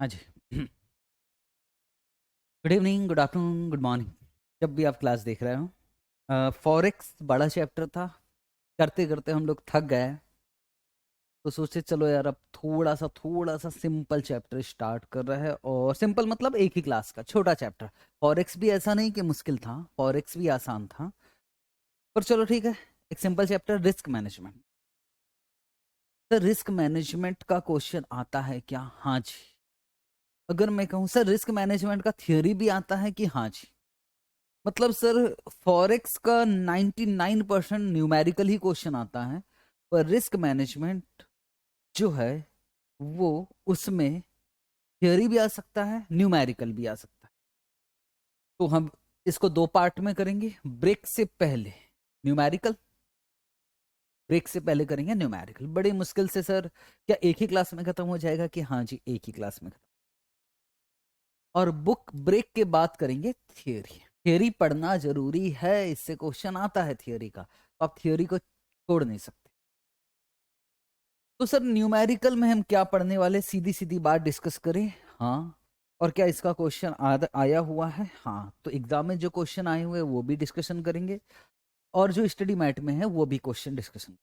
हाँ जी। Good evening, good afternoon, good morning, जब भी आप क्लास देख रहे हो। फॉरेक्स बड़ा चैप्टर था, करते करते हम लोग थक गए, तो सोचे चलो यार अब थोड़ा सा सिंपल चैप्टर स्टार्ट कर रहे हैं। और सिंपल मतलब एक ही क्लास का छोटा चैप्टर। फॉरेक्स भी ऐसा नहीं कि मुश्किल था, फॉरेक्स भी आसान था, पर चलो ठीक है। एक simple chapter, risk management. Sir risk management का क्वेश्चन आता है क्या? हाँ जी। अगर मैं कहूँ सर रिस्क मैनेजमेंट का थियोरी भी आता है कि हाँ जी, मतलब सर फॉरेक्स का 99% न्यूमेरिकल ही क्वेश्चन आता है, पर रिस्क मैनेजमेंट जो है वो उसमें थियोरी भी आ सकता है, न्यूमेरिकल भी आ सकता है। तो हम इसको दो पार्ट में करेंगे। ब्रेक से पहले न्यूमेरिकल, ब्रेक से पहले करेंगे न्यूमेरिकल। बड़ी मुश्किल से सर क्या एक ही क्लास में खत्म हो जाएगा? कि हाँ जी एक ही क्लास में खत्म। और बुक ब्रेक के बाद करेंगे थियोरी। थियोरी पढ़ना जरूरी है, इससे क्वेश्चन आता है थियोरी का, तो आप थियोरी को छोड़ नहीं सकते। तो सर न्यूमेरिकल में हम क्या पढ़ने वाले, सीधी सीधी बात डिस्कस करें। हाँ, और क्या इसका क्वेश्चन आया हुआ है? हाँ, तो एग्जाम में जो क्वेश्चन आए हुए हैं वो भी डिस्कशन करेंगे, और जो स्टडी मैट में है वो भी क्वेश्चन डिस्कशन।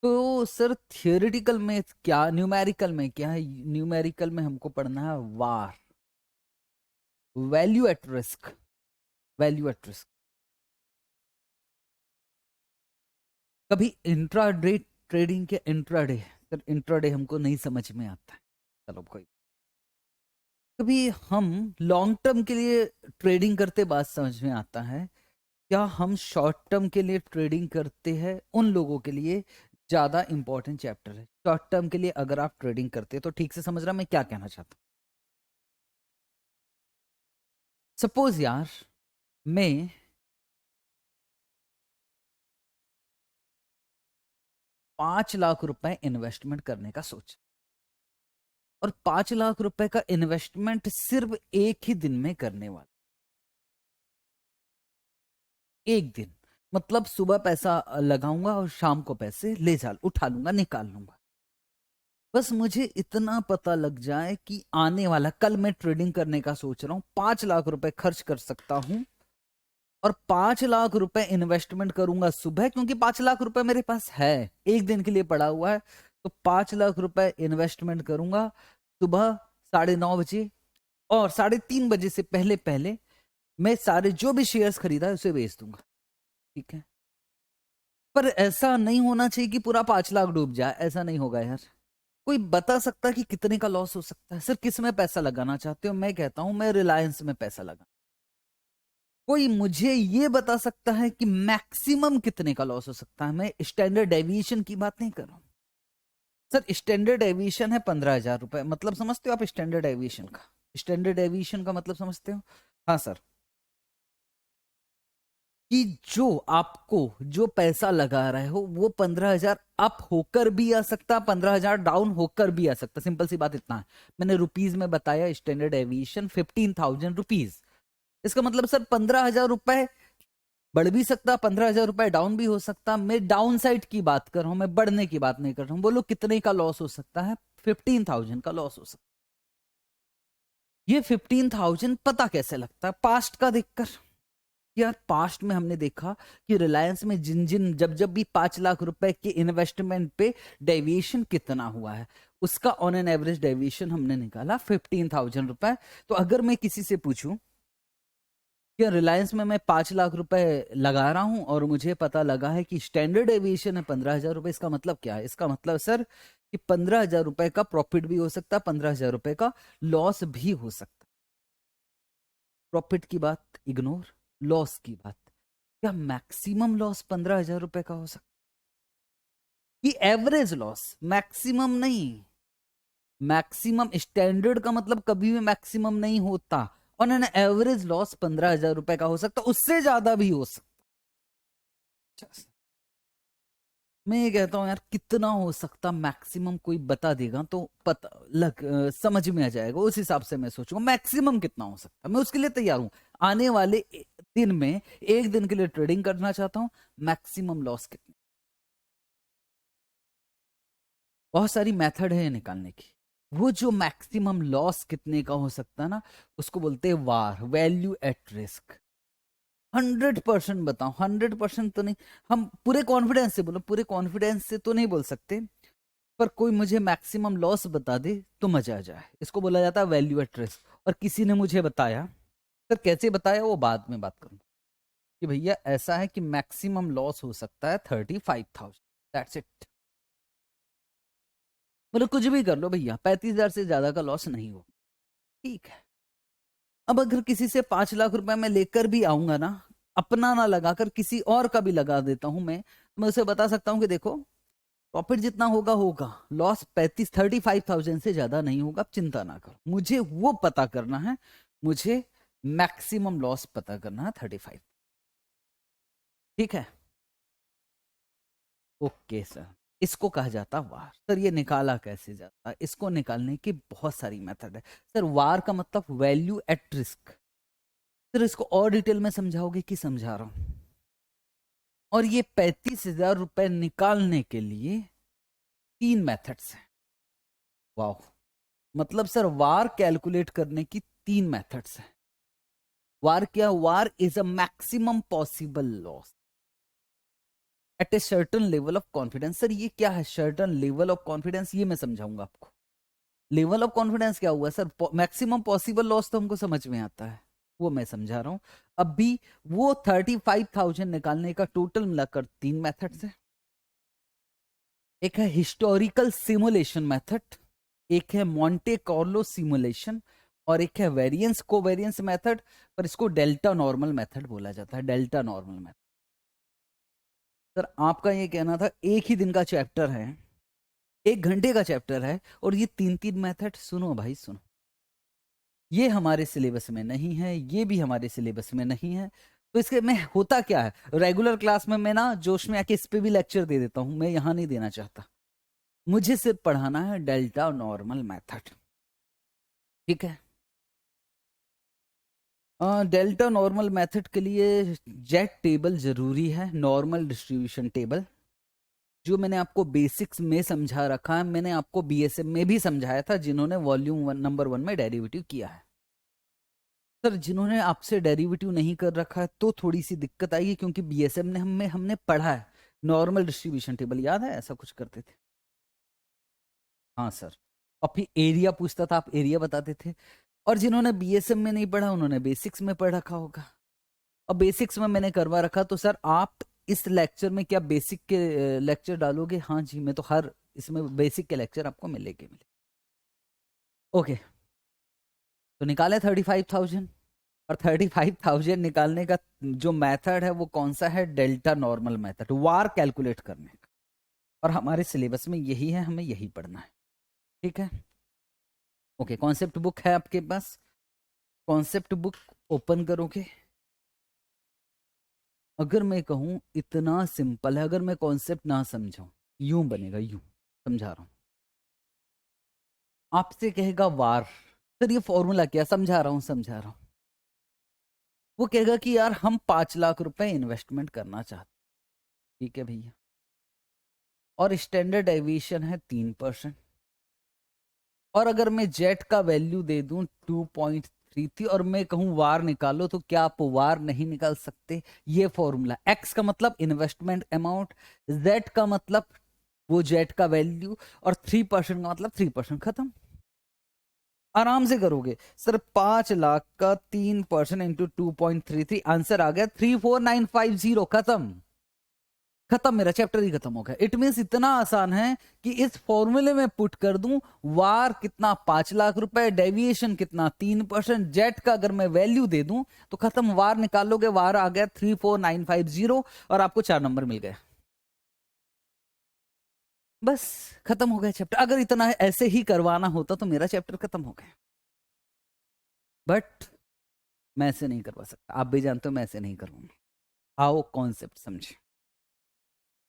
तो सर थियोरिटिकल में क्या, न्यूमेरिकल में क्या है? न्यूमेरिकल में हमको पढ़ना है VaR, value at risk. Value at risk कभी इंट्राडे ट्रेडिंग के इंट्राडे, सर इंट्राडे हमको नहीं समझ में आता है। चलो कोई, कभी हम लॉन्ग टर्म के लिए ट्रेडिंग करते बात समझ में आता है। क्या हम शॉर्ट टर्म के लिए ट्रेडिंग करते हैं? उन लोगों के लिए ज्यादा इंपॉर्टेंट चैप्टर है। शॉर्ट टर्म के लिए अगर आप ट्रेडिंग करते हैं तो ठीक से समझ रहा मैं क्या कहना चाहता हूँ। सपोज यार मैं 5 लाख रुपए इन्वेस्टमेंट करने का सोच, और 5 लाख रुपए का इन्वेस्टमेंट सिर्फ एक ही दिन में करने वाला। एक दिन मतलब सुबह पैसा लगाऊंगा और शाम को पैसे ले जा उठा लूंगा, निकाल लूंगा। बस मुझे इतना पता लग जाए कि आने वाला कल मैं ट्रेडिंग करने का सोच रहा हूं, 5 लाख रुपए खर्च कर सकता हूं, और 5 लाख रुपए इन्वेस्टमेंट करूंगा सुबह, क्योंकि 5 लाख रुपए मेरे पास है, एक दिन के लिए पड़ा हुआ है। तो 5 लाख रुपए इन्वेस्टमेंट करूंगा सुबह 9:30 बजे, और 3:30 बजे से पहले पहले मैं सारे जो भी शेयर्स खरीदा है उसे बेच दूंगा। ठीक है, पर ऐसा नहीं होना चाहिए कि पूरा 5 लाख डूब जाए, ऐसा नहीं होगा यार। कोई बता सकता है कि कितने का लॉस हो सकता है? सर किस में पैसा लगाना चाहते हो? मैं कहता हूं मैं रिलायंस में पैसा लगा। कोई मुझे ये बता सकता है कि मैक्सिमम कितने का लॉस हो सकता है? मैं स्टैंडर्ड डेविएशन की बात नहीं कर रहा हूं सर। स्टैंडर्ड डेविएशन है 15,000 रुपए, मतलब समझते हो आप स्टैंडर्ड डेविएशन का? स्टैंडर्ड डेविएशन का मतलब समझते हो? हाँ सर, कि जो आपको जो पैसा लगा रहे हो वो 15,000 अप होकर भी आ सकता, 15,000 डाउन होकर भी आ सकता। सिंपल सी बात इतना है। मैंने रुपीज में बताया, स्टैंडर्ड एविएशन 15,000 रुपीज। इसका मतलब सर 15,000 रुपए बढ़ भी सकता, 15,000 रुपए डाउन भी हो सकता। मैं डाउन साइड की बात कर रहा हूं, मैं बढ़ने की बात नहीं कर रहा हूं। बोलो कितने का लॉस हो सकता है? 15,000 का लॉस हो सकता है। ये 15,000 पता कैसे लगता है? पास्ट का देखकर। यार पास्ट में हमने देखा कि रिलायंस में जिन जिन जब जब भी 5 लाख रुपए के इन्वेस्टमेंट पे डेविएशन कितना हुआ है, उसका ऑन एन एवरेज डेविएशन हमने निकाला 15,000 रुपए। तो अगर मैं किसी से पूछूं कि रिलायंस में मैं 5 लाख रुपए लगा रहा हूं और मुझे पता लगा है कि स्टैंडर्ड डेविएशन है 15,000 रुपए, इसका मतलब क्या है? इसका मतलब सर कि 15,000 रुपए का प्रॉफिट भी हो सकता है, 15,000 रुपए का लॉस भी हो सकता है। प्रॉफिट की बात इग्नोर, लॉस की बात। क्या मैक्सिमम लॉस 15,000 रुपए का हो सकता? कि एवरेज लॉस, मैक्सिमम नहीं। मैक्सिमम स्टैंडर्ड का मतलब कभी भी मैक्सिमम नहीं होता, और ना एवरेज लॉस 15,000 रुपए का हो सकता, उससे ज्यादा भी हो सकता। मैं ये कहता हूं यार कितना हो सकता मैक्सिमम, कोई बता देगा तो पता समझ में आ जाएगा, उस हिसाब से मैं सोचूंगा मैक्सिमम कितना हो सकता है। मैं उसके लिए तैयार हूं। आने वाले दिन में एक दिन के लिए ट्रेडिंग करना चाहता हूं, मैक्सिमम लॉस कितना। बहुत सारी मेथड है निकालने की। वो जो मैक्सिमम लॉस कितने का हो सकता है ना, उसको बोलते हैं वार, वैल्यू एट रिस्क। 100% बताओ, 100% तो नहीं, हम पूरे कॉन्फिडेंस से बोलो, पूरे कॉन्फिडेंस से तो नहीं बोल सकते, पर कोई मुझे मैक्सिमम लॉस बता दे तो मजा आ जाए, इसको बोला जाता है वैल्यू एट रिस्क। और किसी ने मुझे बताया, सर कैसे बताया वो बाद में बात करूंगा, कि भैया ऐसा है कि मैक्सिमम लॉस हो सकता है 35,000, दैट्स इट। मतलब कुछ भी कर लो भैया, 35,000 से ज्यादा का लॉस नहीं हो, ठीक है। अब अगर किसी से 5 लाख रुपए मैं लेकर भी आऊंगा ना, अपना ना लगाकर किसी और का भी लगा देता हूं मैं उसे बता सकता हूं कि देखो प्रॉफिट जितना होगा होगा, लॉस 35,000 से ज्यादा नहीं होगा, आप चिंता ना करो। मुझे वो पता करना है, मुझे मैक्सिमम लॉस पता करना है 35, ठीक है। ओके सर, इसको कहा जाता वार। सर ये निकाला कैसे जाता है? इसको निकालने की बहुत सारी मेथड है सर। वार का मतलब वैल्यू एट रिस्क। सर इसको और डिटेल में समझाओगे कि समझा रहा हूं? और ये 35,000 रुपए निकालने के लिए 3 मेथड्स हैं। वाह, मतलब सर वार कैलकुलेट करने की 3 मेथड्स हैं। वार क्या? VaR is a maximum possible loss at a certain level of confidence. Sir ये क्या है सर्टन लेवल ऑफ कॉन्फिडेंस? ये मैं समझाऊंगा आपको। लेवल ऑफ कॉन्फिडेंस क्या हुआ सर? मैक्सिमम पॉसिबल लॉस तो हमको समझ में आता है, वो मैं समझा रहा हूं अभी। वो 35,000 निकालने का टोटल मिलाकर 3 मेथड्स है। एक है हिस्टोरिकल सिमुलेशन मेथड, एक है मॉन्टे कार्लो सिमुलेशन, और एक है वेरिएंस कोवेरिएंस मेथड, पर इसको डेल्टा नॉर्मल मेथड बोला जाता है, डेल्टा नॉर्मल मेथड। सर आपका ये कहना था एक ही दिन का चैप्टर है, 1 घंटे का चैप्टर है, और ये 3 3 मेथड? सुनो भाई सुनो, ये हमारे सिलेबस में नहीं है, ये भी हमारे सिलेबस में नहीं है। तो इसके में होता क्या है, रेगुलर क्लास में मैं ना जोश में आके इस पे भी लेक्चर दे देता हूं, मैं यहां नहीं देना चाहता। मुझे सिर्फ पढ़ाना है डेल्टा नॉर्मल मेथड, ठीक है। डेल्टा नॉर्मल मेथड के लिए जेट टेबल जरूरी है, नॉर्मल डिस्ट्रीब्यूशन टेबल, जो मैंने आपको बेसिक्स में समझा रखा है। मैंने आपको बीएसएम में भी समझाया था, जिन्होंने वॉल्यूम 1 नंबर 1 में डेरिवेटिव किया है। सर जिन्होंने आपसे डेरिवेटिव नहीं कर रखा है तो थोड़ी सी दिक्कत आएगी, क्योंकि बीएसएम ने हमने पढ़ा है नॉर्मल डिस्ट्रीब्यूशन टेबल, याद है ऐसा कुछ करते थे? हाँ सर। और फिर एरिया पूछता था, आप एरिया बताते थे। और जिन्होंने बीएसएम में नहीं पढ़ा, उन्होंने बेसिक्स में पढ़ रखा होगा। और बेसिक्स में मैंने करवा रखा, तो सर आप इस लेक्चर में क्या बेसिक के लेक्चर डालोगे? हाँ जी, मैं तो हर इसमें बेसिक के लेक्चर आपको मिलेंगे। ओके, तो निकाले 35,000, और 35,000 निकालने का जो मेथड है वो कौन सा है? डेल्टा नॉर्मल मेथड, वार कैलकुलेट करने का। और हमारे सिलेबस में यही है, हमें यही पढ़ना है, ठीक है। ओके, कॉन्सेप्ट बुक है आपके पास? कॉन्सेप्ट बुक ओपन करोगे? अगर मैं कहूं इतना सिंपल है, अगर मैं कॉन्सेप्ट ना समझाऊं, यूं बनेगा, यूं समझा रहा हूं। आपसे कहेगा वार, सर ये फॉर्मूला क्या? समझा रहा हूं समझा रहा हूं। वो कहेगा कि यार हम 5 लाख रुपए इन्वेस्टमेंट करना चाहते, ठीक है भैया, और स्टैंडर्ड एविएशन है 3%, और अगर मैं जेट का वैल्यू दे दूं 2.33 और मैं कहूं वार निकालो, तो क्या आप वार नहीं निकाल सकते? ये फॉर्मूला, एक्स का मतलब इन्वेस्टमेंट अमाउंट, जेड का मतलब वो जेट का वैल्यू, और 3% का मतलब 3%, खत्म। आराम से करोगे सर। 5 लाख का 3% इंटू 2.33, आंसर आ गया 34,950, खत्म। खत्म, मेरा चैप्टर ही खत्म हो गया। इट मीन्स इतना आसान है कि इस फॉर्मूले में पुट कर दूं वार कितना 5 लाख रुपए, डेविएशन कितना 3%, जेट का अगर मैं वैल्यू दे दूं तो खत्म, वार निकाल लोगे, वार आ गया 34,950, और आपको 4 नंबर मिल गए। बस खत्म हो गया चैप्टर। अगर इतना ऐसे ही करवाना होता तो मेरा चैप्टर खत्म हो गया, बट मैं ऐसे नहीं करवा सकता, आप भी जानते हो मैं ऐसे नहीं करूंगा। आओ कॉन्सेप्ट समझे,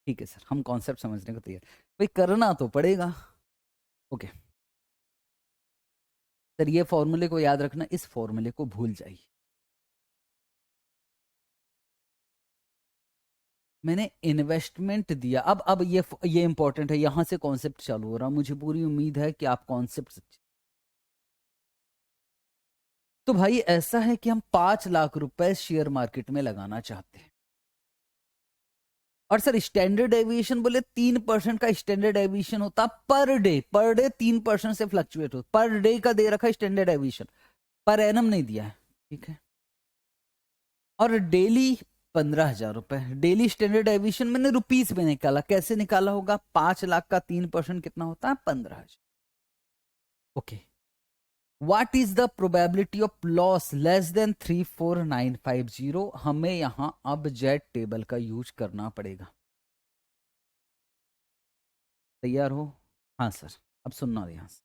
ठीक है सर, हम कॉन्सेप्ट समझने को तैयार, भाई करना तो पड़ेगा। ओके सर, ये फॉर्मूले को याद रखना, इस फॉर्मूले को भूल जाइए। मैंने इन्वेस्टमेंट दिया, अब ये इंपॉर्टेंट है, यहां से कॉन्सेप्ट चालू हो रहा, मुझे पूरी उम्मीद है कि आप कॉन्सेप्ट तो भाई ऐसा है कि हम 5 लाख रुपए शेयर मार्केट में लगाना चाहते हैं, और सर स्टैंडर्ड डेविएशन बोले 3% का स्टैंडर्ड डेविएशन होता पर डे 3% से फ्लक्चुएट हो, पर डे का दे रखा है स्टैंडर्ड डेविएशन, पर एनम नहीं दिया है, ठीक है। और डेली 15,000 रुपए, डेली स्टैंडर्ड डेविएशन मैंने रुपीस में निकाला, कैसे निकाला होगा, 5 लाख का 3% कितना होता है, 15,000। Okay, what is the probability of loss less than 34950। हमें यहां अब जेट टेबल का यूज करना पड़ेगा। तैयार हो? हाँ सर, अब सुनना ध्यान से।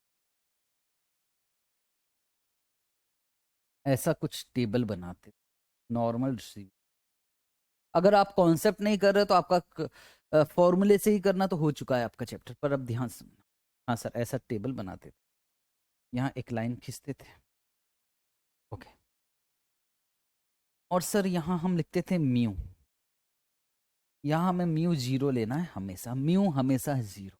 ऐसा कुछ टेबल बनाते, नॉर्मल डिस्ट्रीब्यूशन। अगर आप कॉन्सेप्ट नहीं कर रहे तो आपका फॉर्मूले से ही करना तो हो चुका है आपका चैप्टर, पर अब ध्यान से सुनना। हाँ सर, ऐसा टेबल बनाते थे, यहाँ एक लाइन खींचते थे, ओके, और सर यहाँ हम लिखते थे म्यू, यहाँ हमें म्यू 0 लेना है, हमेशा म्यू हमेशा 0।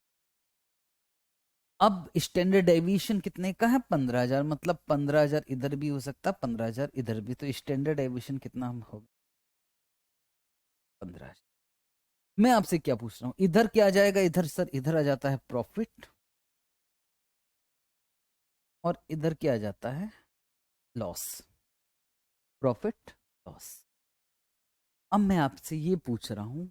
अब स्टैंडर्ड डेविएशन कितने का है, 15,000, मतलब 15,000 इधर भी हो सकता, 15,000 इधर भी, तो स्टैंडर्ड डेविएशन कितना होगा, 15,000। मैं आपसे क्या पूछ रहा हूं, इधर क्या आ जाएगा, इधर सर इधर आ जाता है प्रॉफिट, और इधर क्या आ जाता है, लॉस, प्रॉफिट लॉस। अब मैं आपसे ये पूछ रहा हूं,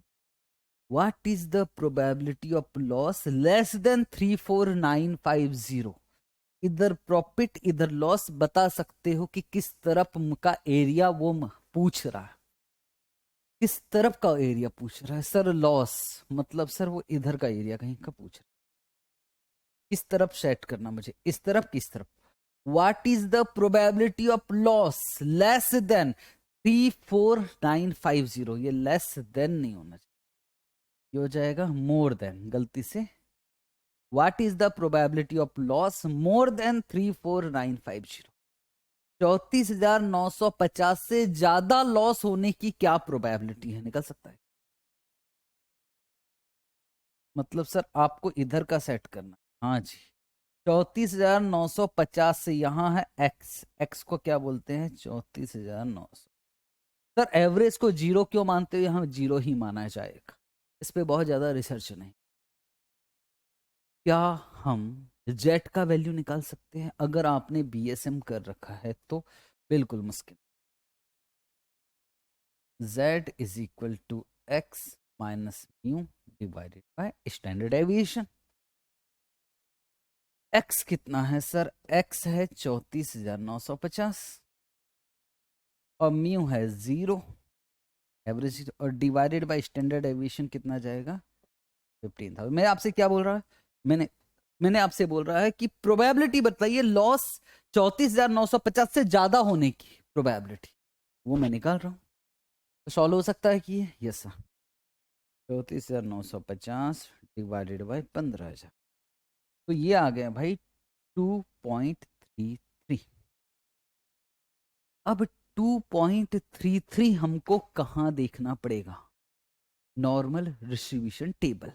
what is the probability of loss less than 34950। इधर प्रॉफिट इधर लॉस, बता सकते हो कि किस तरफ का एरिया वो पूछ रहा है, किस तरफ का एरिया पूछ रहा है सर, लॉस, मतलब सर वो इधर का एरिया कहीं का पूछ रहा है, किस तरफ सेट करना मुझे, इस तरफ किस तरफ। What is the probability of loss less than 34950, ये लेस देन नहीं होना चाहिए, ये हो जाएगा मोर देन, गलती से। What is the probability of loss more than 34950, 34,950 से ज्यादा लॉस होने की क्या प्रोबेबिलिटी है, निकल सकता है। मतलब सर आपको इधर का सेट करना, हाँ जी, 34,950 से यहाँ है एक्स, एक्स को क्या बोलते हैं, 34,900। सर एवरेज को 0 क्यों मानते हो, यहाँ 0 ही माना जाएगा, इस पे बहुत ज्यादा रिसर्च नहीं। क्या हम जेट का वैल्यू निकाल सकते हैं, अगर आपने बीएसएम कर रखा है तो बिल्कुल मुश्किल। z is equal to x minus mu divided by standard deviation. x कितना है सर, x है 34,950, और म्यू है 0 एवरेज, और डिवाइडेड बाय स्टैंडर्ड डेविएशन कितना जाएगा, 15,000। मैं आपसे क्या बोल रहा है, मैंने मैंने आपसे बोल रहा है कि प्रोबेबिलिटी बताइए लॉस 34,950 से ज्यादा होने की प्रोबेबिलिटी, वो मैं निकाल रहा हूं, तो सॉल्व हो सकता है कि ये, यस सर, 34,950 डिवाइडेड बाय 15,000, तो ये आ गया भाई 2.33। अब 2.33 हमको कहां देखना पड़ेगा, नॉर्मल डिस्ट्रीब्यूशन टेबल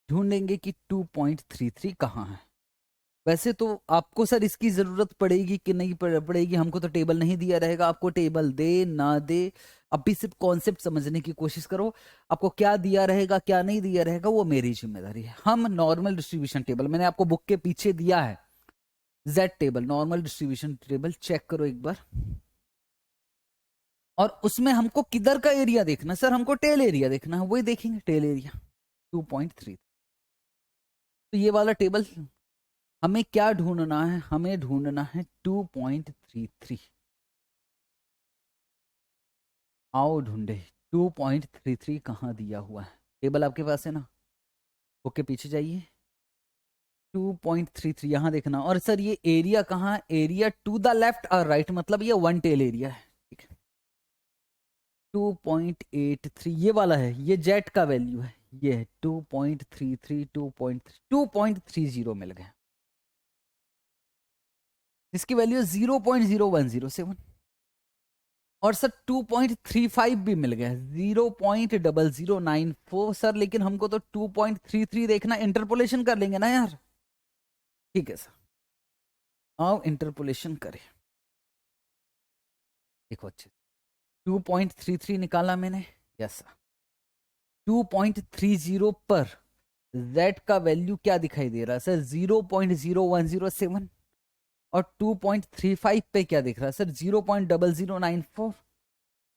ढूंढेंगे कि 2.33 कहाँ है। वैसे तो आपको सर इसकी जरूरत पड़ेगी कि नहीं पड़ेगी, हमको तो टेबल नहीं दिया रहेगा, आपको टेबल दे ना दे, अभी सिर्फ कॉन्सेप्ट समझने की कोशिश करो, आपको क्या दिया रहेगा क्या नहीं दिया रहेगा वो मेरी जिम्मेदारी है। हम नॉर्मल डिस्ट्रीब्यूशन टेबल, मैंने आपको बुक के पीछे दिया है, Z table, normal distribution table check करो एक बार, और उसमें हमको किधर का एरिया देखना, सर हमको टेल एरिया देखना है, वही देखेंगे टेल एरिया 2.3। तो ये वाला टेबल हमें क्या ढूंढना है, हमें ढूंढना है 2.33। आओ ढूंढे 2.33 कहाँ दिया हुआ है, टेबल आपके पास है ना, ओके पीछे जाइए, 2.33 यहां देखना, और सर ये एरिया कहाँ है, एरिया टू द लेफ्ट और राइट, मतलब ये वन टेल एरिया है, ठीक है। 2.83 ये वाला है, ये जेट का वैल्यू है, ये है 2.33, 2.30 मिल गया, जिसकी वैल्यू 0.0107, और सर 2.35 भी मिल गया, 0.0094 सर, लेकिन हमको तो 2.33 देखना, इंटरपोलेशन कर लेंगे ना यार, ठीक है सर। आओ इंटरपोलेशन करें। देखो अच्छे 2.33 निकाला मैंने, यस 2.30 पर z का वैल्यू क्या दिखाई दे रहा है सर 0.0107 और 2.35 पे क्या दिख रहा है सर 0.0094।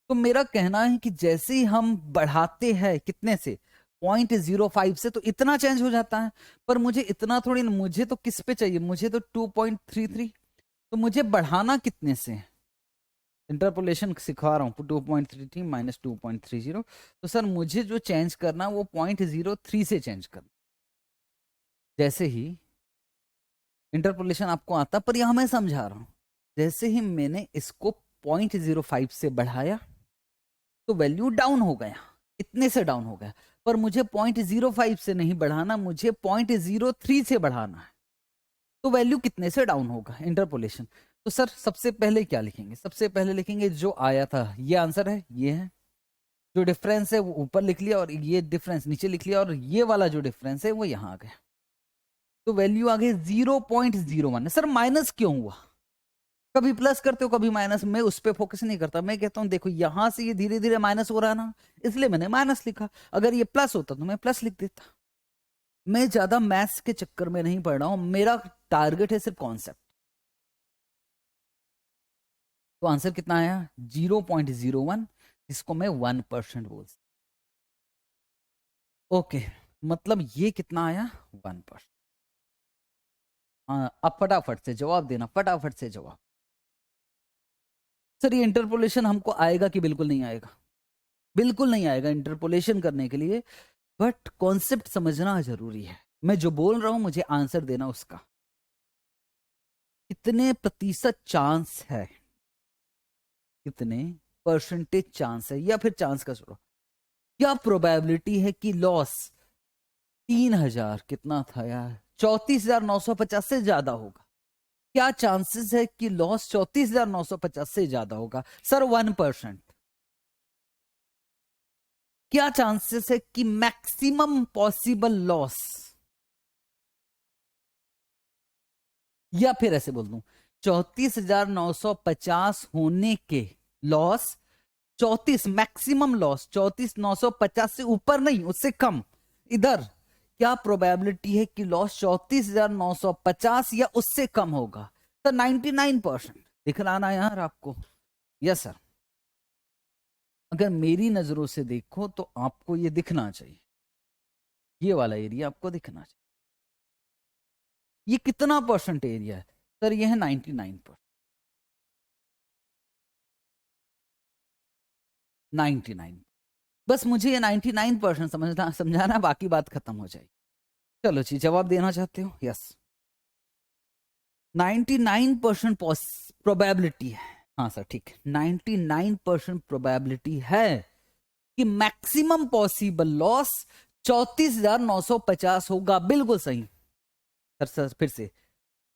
तो मेरा कहना है कि जैसे ही हम बढ़ाते हैं कितने से 0.05 से तो इतना चेंज हो जाता है, पर मुझे इतना थोड़ी, मुझे तो किस पे चाहिए, मुझे तो 2.33, तो मुझे बढ़ाना कितने से, इंटरपोलेशन सिखा रहा हूँ 2.33 माइनस 2.30, तो सर मुझे जो चेंज करना वो 0.03 से चेंज करना। जैसे ही इंटरपोलेशन आपको आता, पर यहां मैं समझा रहा हूं, जैसे ही मैंने इसको 0.05 से बढ़ाया तो वैल्यू डाउन हो गया, इतने से डाउन हो गया, पर मुझे 0.05 से नहीं बढ़ाना, मुझे 0.03 से बढ़ाना है, तो वैल्यू कितने से डाउन होगा इंटरपोलेशन। तो सर सबसे पहले क्या लिखेंगे, सबसे पहले लिखेंगे जो आया था ये आंसर है, ये है, जो डिफरेंस है वो ऊपर लिख लिया और ये डिफरेंस नीचे लिख लिया, और ये वाला जो डिफरेंस है वो यहां आ गया, तो वैल्यू आ गई 0.01। सर माइनस क्यों हुआ, कभी प्लस करते हो कभी माइनस, मैं उस पर फोकस नहीं करता, मैं कहता हूं देखो यहां से ये धीरे धीरे माइनस हो रहा है ना, इसलिए मैंने माइनस लिखा, अगर ये प्लस होता तो मैं प्लस लिख देता। मैं ज्यादा मैथ्स के चक्कर में नहीं पड़ रहा हूं, मेरा टारगेट है सिर्फ कॉन्सेप्ट। तो आंसर कितना आया 0.01, जिसको मैं 1% बोल सकता। ओके, मतलब ये कितना आया 1%। हाँ अब फटाफट से जवाब देना, फटाफट से जवाब। सर ये इंटरपोलेशन हमको आएगा कि बिल्कुल नहीं आएगा, बिल्कुल नहीं आएगा इंटरपोलेशन करने के लिए, बट कॉन्सेप्ट समझना जरूरी है। मैं जो बोल रहा हूं मुझे आंसर देना उसका, कितने प्रतिशत चांस है, कितने परसेंटेज चांस है, या फिर चांस का छोड़ो, क्या प्रोबेबिलिटी है कि लॉस 3000 कितना था यार 34,950 से ज्यादा होगा, क्या चांसेस है कि लॉस 34,950 से ज्यादा होगा सर 1%। क्या चांसेस है कि मैक्सिमम पॉसिबल लॉस, या फिर ऐसे बोल दूं 34,950 होने के लॉस, 34 मैक्सिमम लॉस 34,950 से ऊपर नहीं उससे कम, इधर क्या प्रोबेबिलिटी है कि लॉस 34,950 या उससे कम होगा, तो 99% दिख रहा ना यार आपको। यस सर, अगर मेरी नजरों से देखो तो आपको ये दिखना चाहिए, ये वाला एरिया आपको दिखना चाहिए। ये कितना परसेंट एरिया है सर, ये है 99%, 99। बस मुझे ये 99% समझाना, बाकी बात खत्म हो जाएगी। चलो जी जवाब देना चाहते हो, यस 99% प्रोबेबिलिटी है, हाँ सर ठीक है 99% प्रोबेबिलिटी है कि मैक्सिमम पॉसिबल लॉस 34,950 होगा, बिल्कुल सही। सर फिर से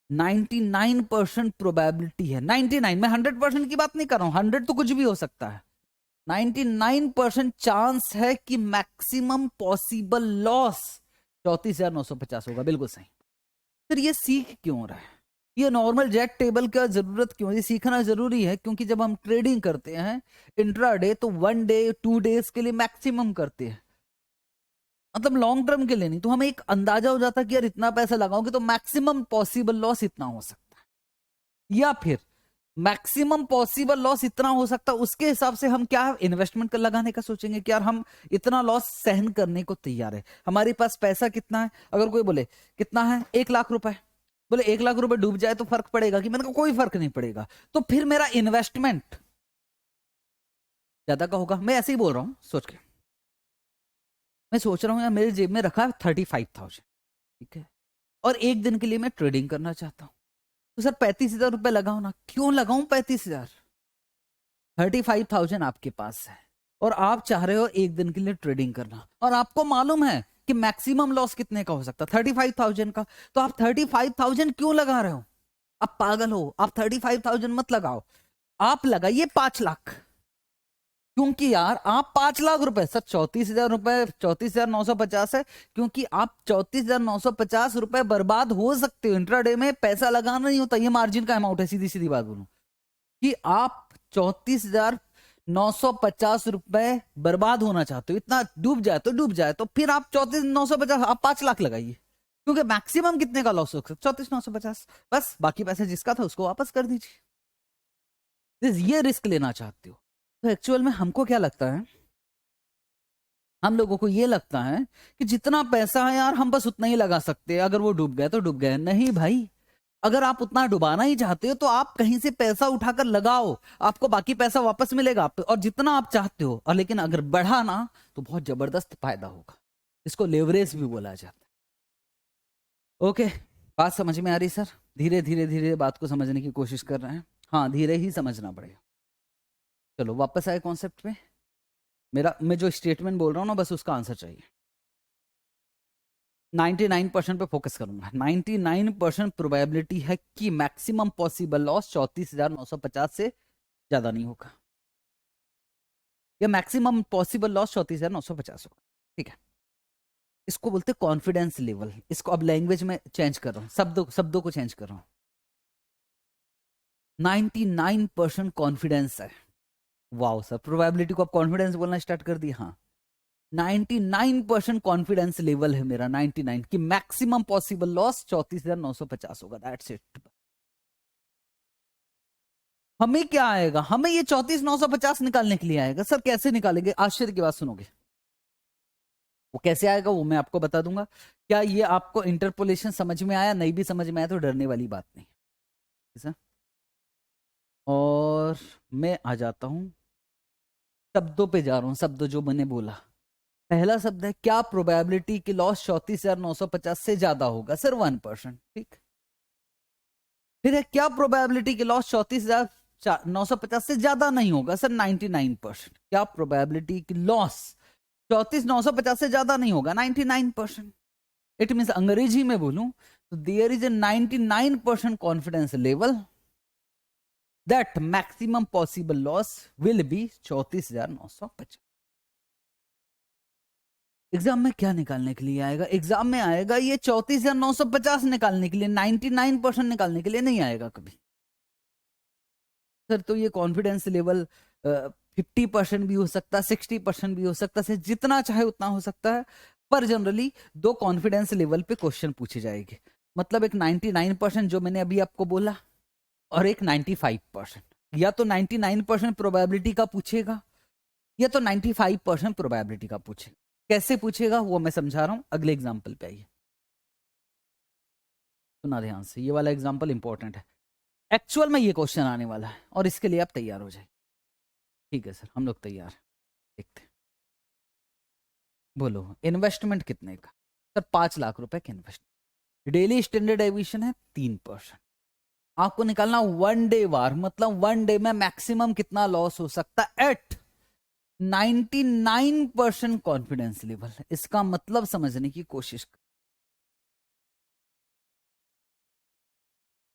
99% प्रोबेबिलिटी है, 99, मैं 100% की बात नहीं कर रहा हूं, 100 तो कुछ भी हो सकता है, 99% चांस है कि मैक्सिमम पॉसिबल लॉस 34,950 होगा, बिल्कुल सही। फिर ये सीख क्यों रहा है, ये नॉर्मल जेट टेबल का जरूरत क्यों है, ये सीखना जरूरी है क्योंकि जब हम ट्रेडिंग करते हैं इंट्राडे तो 1 डे 2 डेज के लिए मैक्सिमम करते हैं, मतलब लॉन्ग टर्म के लिए नहीं, तो हमें एक अंदाजा हो जाता है कि यार इतना पैसा लगाओगे तो मैक्सिमम पॉसिबल लॉस इतना हो सकता है, या फिर मैक्सिमम पॉसिबल लॉस इतना हो सकता है, उसके हिसाब से हम क्या इन्वेस्टमेंट कर लगाने का सोचेंगे कि यार हम इतना लॉस सहन करने को तैयार है, हमारे पास पैसा कितना है, अगर कोई बोले कितना है 1,00,000 रुपए, बोले 1,00,000 रुपए डूब जाए तो फर्क पड़ेगा कि मैंने कहा कोई फर्क नहीं पड़ेगा, तो फिर मेरा इन्वेस्टमेंट ज्यादा का होगा। मैं ऐसे ही बोल रहा हूं सोच के, मैं सोच रहा हूं यार मेरे जेब में रखा है 35,000, ठीक है, और एक दिन के लिए मैं ट्रेडिंग करना चाहता हूं, तो सर 35,000 रुपए लगाओ ना, क्यों लगाऊं 35,000, 35,000 आपके पास है और आप चाह रहे हो एक दिन के लिए ट्रेडिंग करना, और आपको मालूम है कि मैक्सिमम लॉस कितने का हो सकता है 35,000 का, तो आप 35,000 क्यों लगा रहे हो, आप पागल हो, आप 35,000 मत लगाओ, आप लगाइए 5 लाख, क्योंकि यार आप 5 लाख रुपए, सर 34,000 रुपए 34,950 है, क्योंकि आप 34,950 रुपए बर्बाद हो सकते हो इंट्राडे में। पैसा लगाना नहीं होता, ये मार्जिन का अमाउंट है, सीधी सीधी बात बोलूं कि आप 34,950 रुपए बर्बाद होना चाहते हो, इतना डूब जाए तो डूब जाए, तो फिर आप 34,950, आप 5 लाख लगाइए, क्योंकि मैक्सिमम कितने का लॉस हो सकता है? 34,950। बस बाकी पैसे जिसका था उसको वापस कर दीजिए। ये रिस्क लेना चाहते हो तो एक्चुअल में हमको क्या लगता है, हम लोगों को ये लगता है कि जितना पैसा है यार हम बस उतना ही लगा सकते हैं, अगर वो डूब गए तो डूब गए। नहीं भाई, अगर आप उतना डुबाना ही चाहते हो तो आप कहीं से पैसा उठाकर लगाओ, आपको बाकी पैसा वापस मिलेगा आप, और जितना आप चाहते हो। और लेकिन अगर बढ़ा ना तो बहुत जबरदस्त फायदा होगा, इसको लेवरेज भी बोला जाता है। ओके, बात समझ में आ रही सर? धीरे धीरे धीरे बात को समझने की कोशिश कर रहे हैं। हाँ, धीरे ही समझना पड़ेगा। चलो वापस आए कॉन्सेप्ट पे। मैं जो स्टेटमेंट बोल रहा हूँ ना, बस उसका आंसर चाहिए। 99% पे फोकस करूंगा। 99% प्रोबेबिलिटी है कि मैक्सिमम पॉसिबल लॉस 34,950 से ज्यादा नहीं होगा, या मैक्सिमम पॉसिबल लॉस 34,950 होगा। ठीक है, इसको बोलते कॉन्फिडेंस लेवल। इसको अब लैंग्वेज में चेंज कर रहा हूं, शब्दों को चेंज कर रहा हूं। 99% कॉन्फिडेंस है। वाओ सर, प्रोबेबिलिटी को अब कॉन्फिडेंस बोलना स्टार्ट कर दिया। हाँ, 99% कॉन्फिडेंस लेवल है मेरा, 99 कि मैक्सिमम पॉसिबल लॉस 34,950 होगा। That's it. हमें क्या आएगा? हमें ये 34,950 निकालने के लिए आएगा। सर कैसे निकालेंगे? आश्चर्य की बात सुनोगे। वो कैसे आएगा वो मैं आपको बता दूंगा। क्या ये आपको इंटरपोलेशन समझ में आया? नहीं भी समझ में आया तो डरने वाली बात नहीं है। और मैं आ जाता हूं शब्दों पे, जा रहा हूं शब्द जो मैंने बोला। पहला शब्द है, क्या प्रोबेबिलिटी कि लॉस 34,950 से ज्यादा होगा? सर 1%। ठीक। फिर है, क्या प्रोबेबिलिटी कि लॉस 34,950 से ज्यादा नहीं होगा? सर 99%। क्या प्रोबेबिलिटी कि लॉस 34,950 से ज्यादा नहीं होगा? 99%। इट मीन अंग्रेजी में बोलूं तो there is a 99% confidence level that maximum possible loss will be 34,950। Exam में क्या निकालने के लिए आएगा? एग्जाम में आएगा ये 34,950 निकालने के लिए, 99% निकालने के लिए नहीं आएगा कभी। सर तो ये कॉन्फिडेंस लेवल 50% भी हो सकता है, 60% भी हो सकता है, जितना चाहे उतना हो सकता है। पर जनरली दो कॉन्फिडेंस लेवल पे क्वेश्चन पूछे जाएंगे। मतलब एक 99% जो मैंने अभी आपको बोला, और एक 95%। या तो 99% प्रोबेबिलिटी का पूछेगा, या तो 95% प्रोबेबिलिटी का पूछेगा। कैसे पूछेगा वो मैं समझा रहा हूं, अगले एग्जाम्पल पे आइए। सुना ध्यान से, ये वाला एग्जाम्पल इंपॉर्टेंट है। एक्चुअल में ये क्वेश्चन आने वाला है और इसके लिए आप तैयार हो जाए। ठीक है सर, हम लोग तैयार हैं। देखते हैं। बोलो इन्वेस्टमेंट कितने का? सर 5 लाख रुपए का इन्वेस्टमेंट। डेली स्टैंडर्ड डेविएशन है 3%। आपको निकालना वन डे वार, मतलब वन डे में मैक्सिमम कितना लॉस हो सकता है एट 99% कॉन्फिडेंस लेवल। इसका मतलब समझने की कोशिश कर,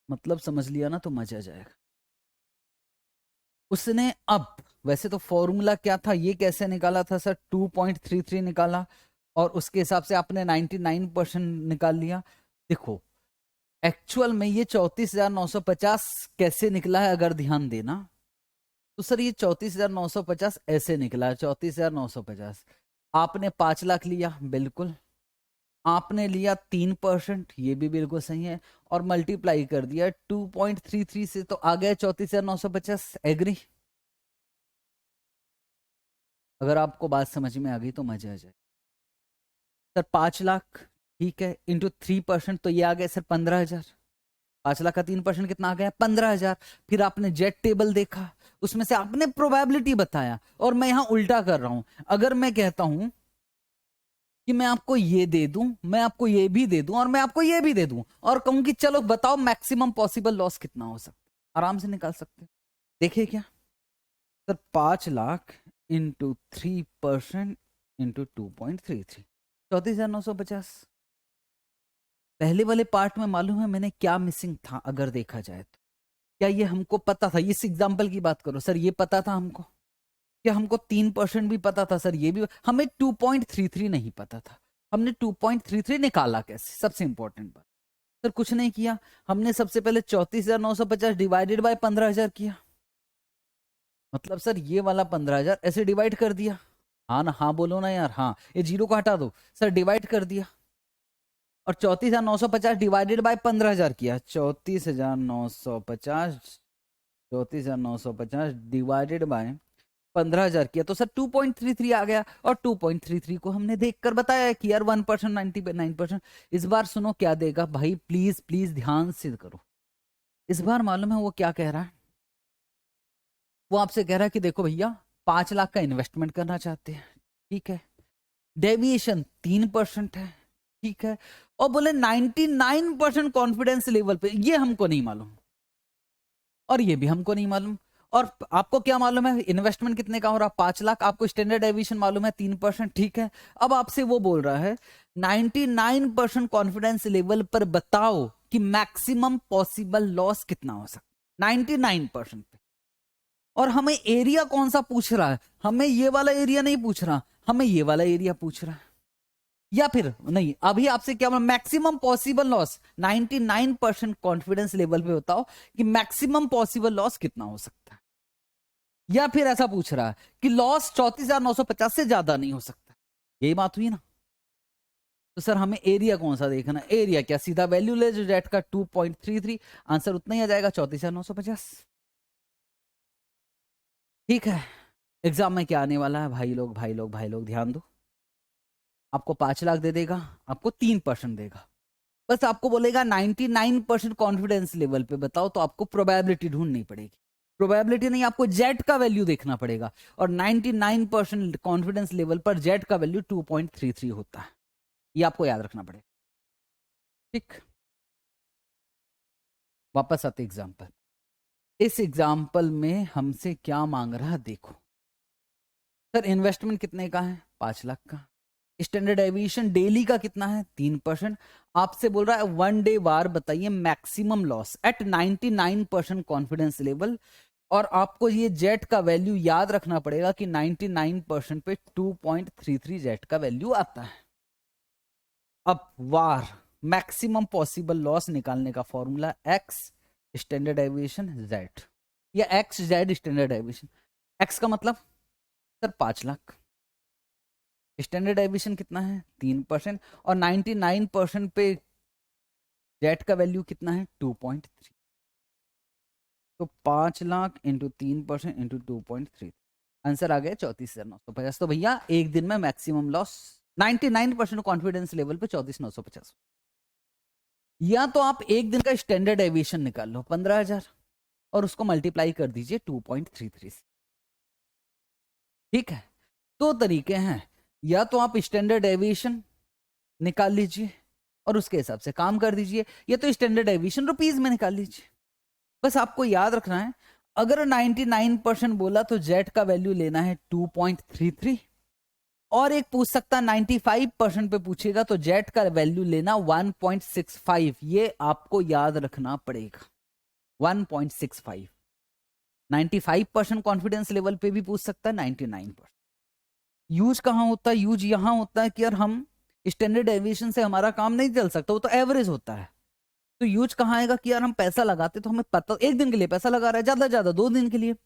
मतलब समझ लिया ना तो मजा आ जाएगा। उसने अब, वैसे तो फॉर्मूला क्या था, ये कैसे निकाला था सर? 2.33 निकाला और उसके हिसाब से आपने 99% निकाल लिया। देखो एक्चुअल में ये 34,950 कैसे निकला है अगर ध्यान देना तो सर ये 34,950 ऐसे निकला है। 34,950 आपने 5 लाख लिया, बिल्कुल। आपने लिया 3%, ये भी बिल्कुल सही है, और मल्टीप्लाई कर दिया 2.33 से, तो आ गया 34,950। एग्री? अगर आपको बात समझ में आ गई तो मजा आ जाए। सर 5 लाख, ठीक है, इंटू 3%, तो ये आ गया सर 15,000। 5 लाख का 3% कितना आ गया? 15,000। फिर आपने जेट टेबल देखा, उसमें से आपने प्रोबेबिलिटी बताया, और मैं यहां उल्टा कर रहा हूं। अगर मैं कहता हूं कि मैं आपको ये दे दूं, मैं आपको ये भी दे दूं, और मैं आपको ये भी दे दूं, और कहूं कि चलो बताओ मैक्सिमम पॉसिबल लॉस कितना हो सकता है, आराम से निकाल सकते हैं। देखिए क्या सर, 5 लाख इंटू 3% इंटू 2.33, 34,950। पहले वाले पार्ट में मालूम है मैंने क्या मिसिंग था अगर देखा जाए तो? क्या ये हमको पता था? इस एग्जाम्पल की बात करो सर, ये पता था हमको कि हमको 3% भी पता था सर, ये भी हमें 2.33 नहीं पता था, हमने 2.33 निकाला कैसे, सबसे इंपॉर्टेंट बात। सर कुछ नहीं किया, हमने सबसे पहले 34,950 डिवाइडेड बाय 15,000 किया, मतलब सर ये वाला 15,000 ऐसे डिवाइड कर दिया। हाँ ना, हाँ बोलो ना यार, हाँ ये जीरो को हटा दो सर, डिवाइड कर दिया। और 34,950 डिवाइडेड बाय 15,000 किया, 34,950, 34,950 डिवाइडेड बाय 15,000 किया, तो सर 2.33 आ गया। और 2.33 को हमने देखकर बताया कि यार 1%, 99%। इस बार सुनो क्या देगा भाई, प्लीज प्लीज ध्यान से करो। इस बार मालूम है वो क्या कह रहा है, वो आपसे कह रहा है कि देखो भैया 5 लाख का इन्वेस्टमेंट करना चाहते हैं, ठीक है, डेविएशन 3% है, ठीक है, और बोले 99% कॉन्फिडेंस लेवल पे, ये हमको नहीं मालूम और ये भी हमको नहीं मालूम। और आपको क्या मालूम है इन्वेस्टमेंट कितने का हो रहा, 5 लाख, आपको स्टैंडर्ड डेविएशन मालूम है 3%, ठीक है। अब आपसे वो बोल रहा है 99% कॉन्फिडेंस लेवल पर बताओ कि मैक्सिमम पॉसिबल लॉस कितना हो सकता, 99% पे। और हमें एरिया कौन सा पूछ रहा है, हमें ये वाला एरिया नहीं पूछ रहा, हमें ये वाला एरिया पूछ रहा है। या फिर नहीं, अभी आपसे क्या maximum possible loss, 99% confidence level पे बताओ कि मैक्सिमम पॉसिबल लॉस कितना हो सकता है। या फिर ऐसा पूछ रहा है कि लॉस 34,950 से ज्यादा नहीं हो सकता, यही बात हुई ना। तो सर हमें एरिया कौन सा देखना, एरिया क्या, सीधा वैल्यू ले जो जेट का 2.33, आंसर उतना ही आ जाएगा 34,950। ठीक है, एग्जाम में क्या आने वाला है भाई लोग, भाई लोग, भाई लोग ध्यान दो। आपको 5 लाख दे देगा, आपको 3% देगा, बस आपको बोलेगा 99% कॉन्फिडेंस लेवल पे बताओ, तो आपको प्रोबेबिलिटी ढूंढनी पड़ेगी। प्रोबेबिलिटी नहीं, आपको जेड का वैल्यू देखना पड़ेगा, और 99% कॉन्फिडेंस लेवल पर जेड का वैल्यू 2.33 होता है, ये आपको याद रखना पड़ेगा। ठीक, वापस आते एग्जाम्पल। इस एग्जाम्पल में हमसे क्या मांग रहा है देखो। सर इन्वेस्टमेंट कितने का है, 5 लाख का, स्टैंडर्ड एविएशन डेली का कितना है, 3%। आपसे बोल रहा है 1 डे वार बताइए maximum loss at 99% confidence level, और आपको ये जेट का वैल्यू याद रखना पड़ेगा कि 99% पे 2.33 जेट का वैल्यू आता है। अब वार मैक्सिमम पॉसिबल लॉस निकालने का formula X standard deviation Z, या X Z standard deviation. X का मतलब सर 5 लाख, स्टैंडर्ड एविएशन कितना है 3%, और 99% पे जेट का वैल्यू कितना है 2.3, तो 5 लाख इंटू 3% इंटू 2.3, आंसर आ गया 34,950। तो भैया एक दिन में मैक्सिमम लॉस 99% कॉन्फिडेंस लेवल पे 34,950। या तो आप एक दिन का स्टैंडर्ड एविएशन निकाल लो 15,000, और उसको मल्टीप्लाई कर दीजिए 2.33 से। ठीक है, दो तरीके हैं, या तो आप स्टैंडर्ड एविएशन निकाल लीजिए और उसके हिसाब से काम कर दीजिए, या तो स्टैंडर्ड एविएशन रुपीज में निकाल लीजिए। बस आपको याद रखना है, अगर 99% बोला तो जेट का वैल्यू लेना है 2.33, और एक पूछ सकता 95% पे पूछेगा तो जेट का वैल्यू लेना 1.65, ये आपको याद रखना पड़ेगा 1.65। 95% कॉन्फिडेंस लेवल पे भी पूछ सकता है 99%। यूज कहां होता है, यूज यहां होता है कि यार हम स्टैंडर्ड एविएशन से हमारा काम नहीं चल सकता, वो तो एवरेज होता है। तो यूज कहाँ आएगा कि यार हम पैसा लगाते तो हमें पता, एक दिन के लिए पैसा लगा रहा है, ज्यादा ज्यादा 2 दिन के लिए, तो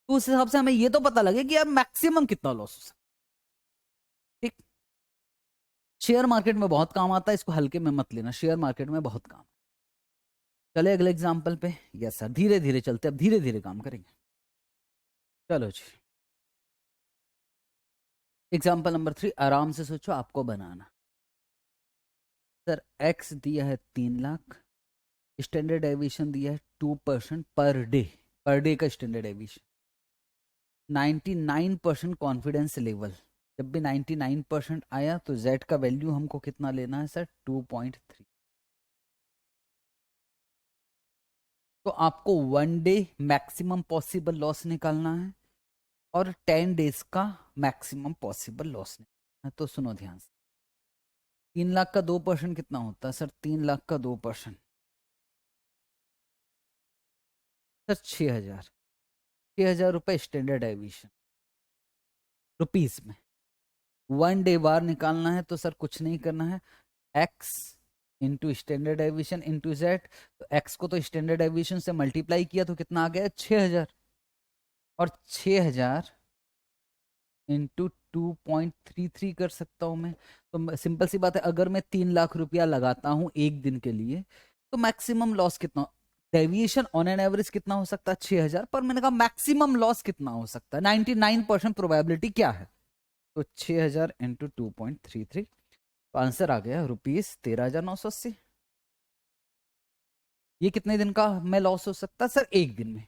उस हिसाब से हमें ये तो पता लगे कि यार मैक्सिमम कितना लॉस हो सकता है। ठीक, शेयर मार्केट में बहुत काम आता है, इसको हल्के में मत लेना, शेयर मार्केट में बहुत काम। चले अगले एग्जाम्पल पे। यस सर, धीरे धीरे चलते, अब धीरे धीरे काम करेंगे। चलो जी, एग्जाम्पल नंबर 3, आराम से सोचो, आपको बनाना। सर एक्स दिया है 3 लाख, स्टैंडर्ड एविएशन दिया है 2% पर डे, पर डे का स्टैंडर्ड एविएशन, 99% कॉन्फिडेंस लेवल। जब भी 99% आया तो जेड का वैल्यू हमको कितना लेना है सर 2.3। तो आपको 1 डे मैक्सिमम पॉसिबल लॉस निकालना है और 10 डेज का मैक्सिमम पॉसिबल लॉस निकालना है। तो सुनो ध्यान से, 3 लाख का 2% कितना होता है सर, 3 लाख का 2% सर 6,000, 6,000 रुपए स्टैंडर्ड एविएशन। रुपीस में। 1 डे वार निकालना है तो सर कुछ नहीं करना है, x into standard deviation into Z. तो x को तो स्टैंडर्ड डेविएशन से मल्टीप्लाई किया तो कितना आ गया 6000, और 6000 इंटू 2.33 कर सकता हूं मैं। तो सिंपल सी बात है, अगर मैं 3 लाख रुपया लगाता हूं एक दिन के लिए तो मैक्सिमम लॉस कितना, डेविएशन ऑन एन एवरेज कितना हो सकता है 6000, पर मैंने कहा मैक्सिमम लॉस कितना हो सकता है, 99% प्रोबेबिलिटी क्या है। तो 6000 इंटू 2.33, तो आंसर आ गया ₹13,980। ये कितने दिन का मैं लॉस हो सकता है सर, एक दिन में।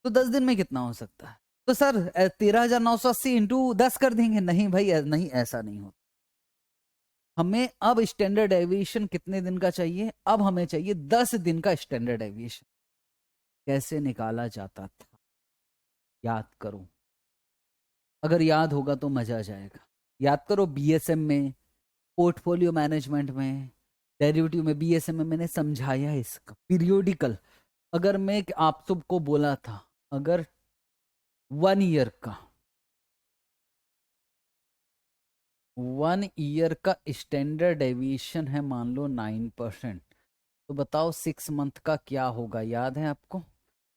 तो 10 दिन में कितना हो सकता है, तो सर 13,980 इंटू 10 कर देंगे। नहीं भाई, नहीं, ऐसा नहीं होता। हमें अब स्टैंडर्ड डेविएशन कितने दिन का चाहिए, अब हमें चाहिए 10 दिन का स्टैंडर्ड डेविएशन। कैसे निकाला जाता था, याद करो, अगर याद होगा तो मजा आ जाएगा। याद करो, बीएसएम में, पोर्टफोलियो मैनेजमेंट में, डेरिवेटिव में, बीएसएम में मैंने समझाया है इसका पीरियोडिकल। अगर मैं आप सबको बोला था, अगर 1 ईयर का 1 ईयर का स्टैंडर्ड डेविएशन है मान लो 9%, तो बताओ 6 मंथ का क्या होगा, याद है आपको।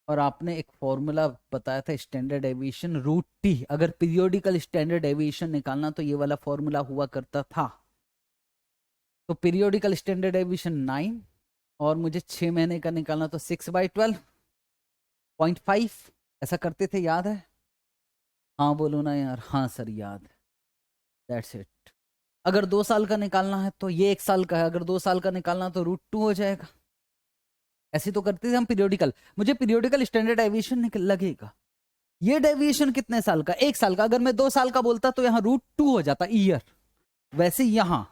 और आपने एक फॉर्मूला बताया था स्टैंडर्ड डेविएशन √t, अगर पीरियोडिकल स्टैंडर्ड डेविएशन निकालना तो ये वाला फॉर्मूला हुआ करता था। तो पीरियोडिकल स्टैंडर्ड डेविएशन 9, और मुझे 6 महीने का निकालना तो 6/12.5, ऐसा करते थे, याद है। हाँ बोलो ना यार, हाँ सर याद, दैट्स इट। अगर 2 साल का निकालना है तो ये 1 साल का है, अगर 2 साल का निकालना तो √2 हो जाएगा। ऐसे तो करते थे हम पीरियोडिकल, मुझे पीरियोडिकल स्टैंडर्ड डेविएशन लगेगा। ये डेविएशन कितने साल का, 1 साल का। अगर मैं 2 साल का बोलता तो यहाँ √2 हो जाता ईयर। वैसे यहां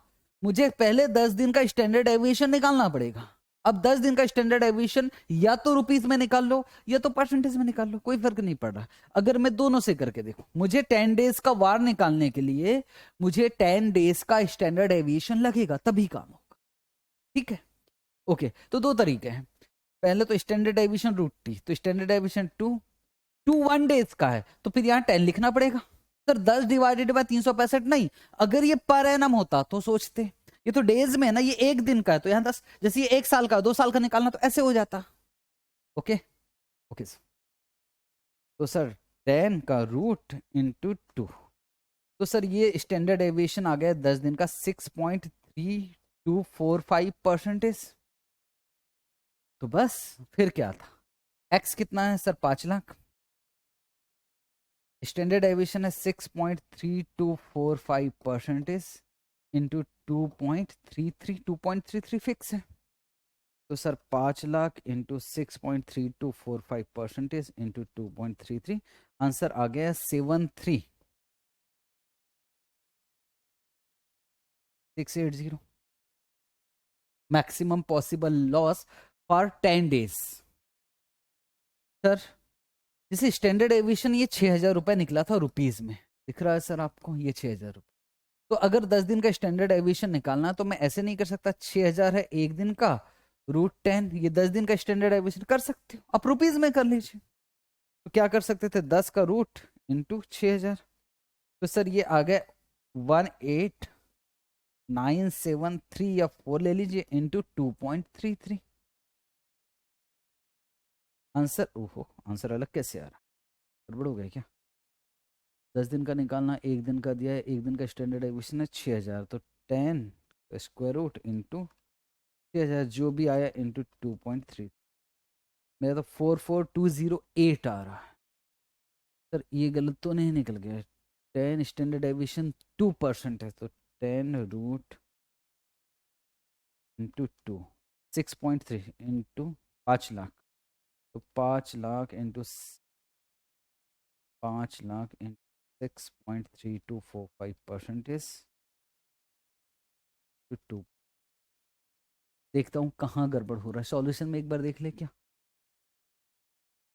मुझे पहले 10 दिन का स्टैंडर्ड डेविएशन निकालना पड़ेगा। अब 10 दिन का स्टैंडर्ड डेविएशन या तो रुपीस में निकाल लो या तो परसेंटेज में निकाल लो, कोई फर्क नहीं पड़ रहा। अगर मैं दोनों से करके देखो, मुझे 10 डेज का वार निकालने के लिए मुझे 10 डेज का स्टैंडर्ड डेविएशन लगेगा, तभी काम होगा। ठीक है, ओके। तो दो तरीके हैं, पहले तो स्टैंडर्ड डेविएशन √t, तो स्टैंडर्ड डेविएशन 1 डेज का है तो फिर यहाँ 10 लिखना पड़ेगा। सर 10 डिवाइडेड बाय 365 नहीं, अगर ये पर एनम होता तो सोचते, ये तो डेज में है ना, ये एक दिन का है, तो यहाँ 10, जैसे ये 1 साल का 2 साल का निकालना तो ऐसे हो जाता। Okay okay sir. तो सर 10 का रूट इंटू 2, तो सर ये स्टैंडर्ड डेविएशन आ गया 10 दिन का 6.3245%। तो बस फिर क्या था, एक्स कितना है सर 5 लाख, स्टैंडर्ड डेविएशन है 6.3245% इंटू 2.33 फिक्स है। तो sir 5 lakh into 6.3245% into 2.33, answer आ गया 73680। Maximum possible loss for 10 days. Sir जैसे स्टैंडर्ड एविएशन ये 6000 रुपये निकला था रुपीज में, दिख रहा है सर आपको, ये 6000 रुपये। तो अगर 10 दिन का स्टैंडर्ड एविएशन निकालना तो मैं ऐसे नहीं कर सकता, 6000 है एक दिन का √10, ये 10 दिन का स्टैंडर्ड एविएशन कर सकते हो, आप रुपीज में कर लीजिए। तो क्या कर सकते थे, 10 का रूट इंटू 6000, तो सर ये आ गया 18973 या 4 ले लीजिए इंटू 2.33। आंसर, ओहो आंसर अलग कैसे आ रहा, गड़बड़ हो गया क्या। 10 दिन का निकालना, एक दिन का दिया है, एक दिन का स्टैंडर्ड एविएशन है 6000, तो 10 स्क्वायर रूट इंटू 6000 जो भी आया इंटू 2.3, मेरा तो 44208 आ रहा है। सर ये गलत तो नहीं निकल गया, 10 स्टैंडर्ड एविएशन 2% है, तो 10 रूट इंटू 2, 6.3 इंटू 5 लाख, तो 5 lakh into 5 lakh into 6.3245% to 2। देखता हूँ कहाँ गड़बड़ हो रहा है, सॉल्यूशन में एक बार देख ले क्या।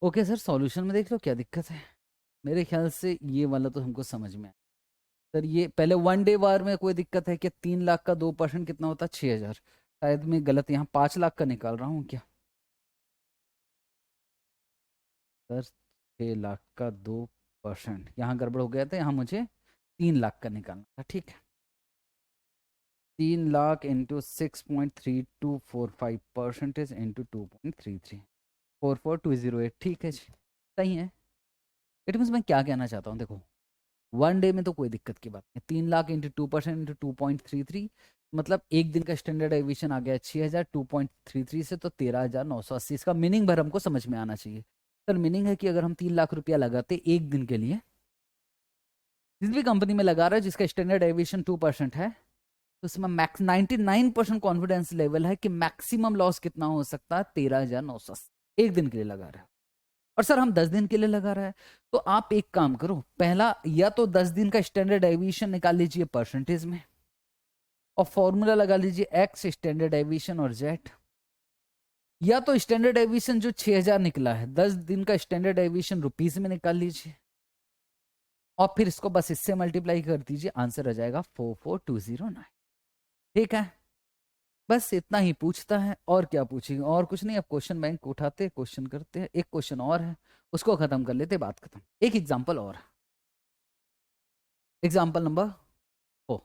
ओके सर, सॉल्यूशन में देख लो क्या दिक्कत है। मेरे ख्याल से ये वाला तो हमको समझ में आया। सर ये पहले 1 डे वार में कोई दिक्कत है कि 3 लाख का 2% कितना होता है 6000, शायद मैं गलत यहाँ 5 लाख का निकाल रहा हूँ क्या। सर 6 लाख का 2 परसेंट, यहाँ गड़बड़ हो गया था, यहाँ मुझे 3 लाख का निकालना था, ठीक है। 3 लाख इंटू 6.3245% इंटू 2.33, 44208, ठीक है जी, सही है। इट मीन्स मैं क्या कहना चाहता हूँ, देखो वन डे में तो कोई दिक्कत की बात नहीं, 3 लाख इंटू 2% इंटू 2.33, मतलब एक दिन का स्टैंडर्ड डेविएशन आ गया 6000, 2.33 से तो 13,980। इसका मीनिंग भर हमको समझ में आना चाहिए। सर मीनिंग है कि अगर हम 3 लाख रुपया लगाते एक दिन के लिए, जिस भी कंपनी में लगा रहा है जिसका स्टैंडर्ड डेविएशन 2% है, तो उसमें मैक्स 99% कॉन्फिडेंस लेवल है कि मैक्सिमम लॉस कितना हो सकता है, 13,980 एक दिन के लिए लगा रहा है। और सर हम 10 दिन के लिए लगा रहा है, तो आप एक काम करो, पहला या तो 10 दिन का स्टैंडर्ड डेविएशन निकाल लीजिए परसेंटेज में, और फॉर्मूला लगा लीजिए एक्स स्टैंडर्ड डेविएशन और जेड, या तो स्टैंडर्ड डेविएशन जो 6000 निकला है 10 दिन का स्टैंडर्ड डेविएशन रुपीस में निकाल लीजिए, और फिर इसको बस इससे मल्टीप्लाई कर दीजिए, आंसर आ जाएगा 44209। ठीक है, बस इतना ही पूछता है, और क्या पूछेंगे, और कुछ नहीं। अब क्वेश्चन बैंक उठाते क्वेश्चन करते हैं, एक क्वेश्चन और है उसको खत्म कर लेते, बात खत्म। एक एग्जांपल और, example number 4।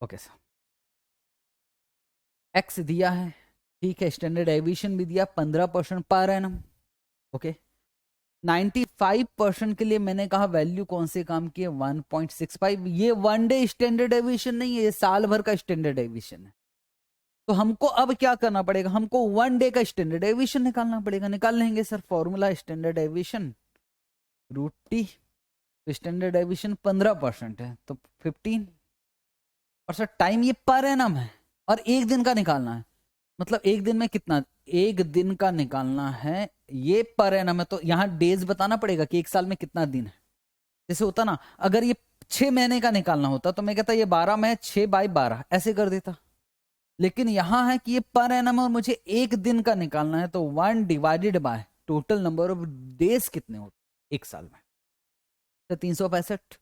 Okay sir, x दिया है, ठीक है, स्टैंडर्ड डेविएशन भी दिया 15% पर एनम। ओके, 95% के लिए मैंने कहा वैल्यू कौन से काम की है, 1.65। ये वन डे स्टैंडर्ड डेविएशन नहीं है, ये साल भर का स्टैंडर्ड डेविएशन है। तो हमको अब क्या करना पड़ेगा, हमको वन डे का स्टैंडर्ड डेविएशन निकालना पड़ेगा। निकाल लेंगे sir, formula standard deviation root T, standard deviation 15% है तो 15, और सर टाइम ये पर एनम है और एक दिन का निकालना है, मतलब एक दिन में कितना, एक दिन का निकालना है, ये पर एनम है, तो यहाँ डेज बताना पड़ेगा कि एक साल में कितना दिन है। जैसे होता ना, अगर ये 6 महीने का निकालना होता तो मैं कहता ये 12 में 6/12 ऐसे कर देता, लेकिन यहां है कि ये पर एनम और मुझे एक दिन का निकालना है, तो 1 divided by total number of days कितने होते एक साल में। तो 365,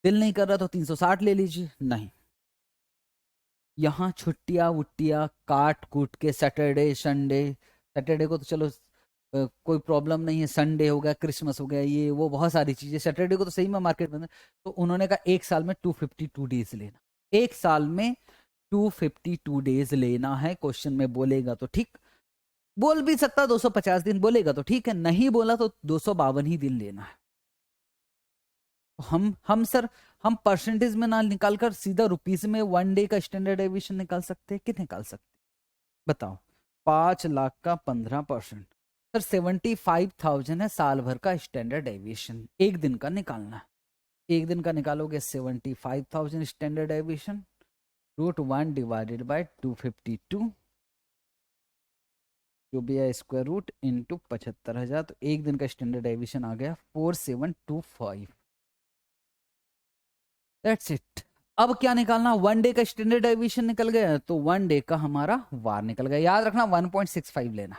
दिल नहीं कर रहा तो 360 ले लीजिए। नहीं, यहाँ छुट्टियां वुट्टियां काट कूट के, सैटरडे संडे, सैटरडे को तो चलो कोई प्रॉब्लम नहीं है, संडे हो गया, क्रिसमस हो गया, ये वो बहुत सारी चीजें, सैटरडे को तो सही में मार्केट बंद है। तो उन्होंने कहा एक साल में 252 डेज लेना, एक साल में 252 डेज लेना है। क्वेश्चन में बोलेगा तो ठीक, बोल भी सकता 250 दिन, बोलेगा तो ठीक है, नहीं बोला तो 252 ही दिन लेना है। हम सर हम परसेंटेज में ना निकाल कर सीधा रुपीस में वन डे का स्टैंडर्ड डेविएशन निकाल सकते हैं कि निकाल सकते, बताओ। 5 लाख का 15%, सर 75,000 है साल भर का स्टैंडर्ड डेविएशन, एक दिन का निकालना है। एक दिन का निकालोगे 75,000 स्टैंडर्ड डेविएशन, √1 डिवाइडेड बाय 252 जो भी है स्क्वायर रूट इंटू 75,000, तो एक दिन का स्टैंडर्ड डेविएशन आ गया 4725। That's it. अब क्या निकालना, वन डे का स्टैंडर्ड डेविएशन निकल गया, तो वन डे का हमारा वार निकल गया। याद रखना 1.65 लेना।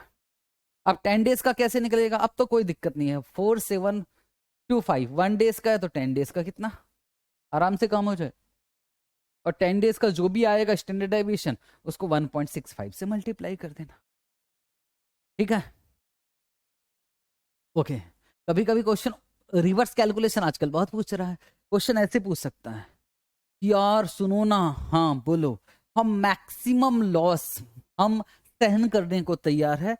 अब 10 डेज का कैसे निकलेगा, अब तो कोई दिक्कत नहीं है, 4725 वन डेज का है तो 10 डेज का कितना आराम से कम हो जाए, और 10 डेज का जो भी आएगा स्टैंडर्ड डेविएशन उसको 1.65 से मल्टीप्लाई कर देना। ठीक है, ओके। कभी कभी क्वेश्चन रिवर्स कैलकुलेशन आजकल बहुत पूछ रहा है, क्वेश्चन ऐसे पूछ सकता है, यार सुनो ना, हाँ बोलो, हम मैक्सिमम लॉस हम सहन करने को तैयार है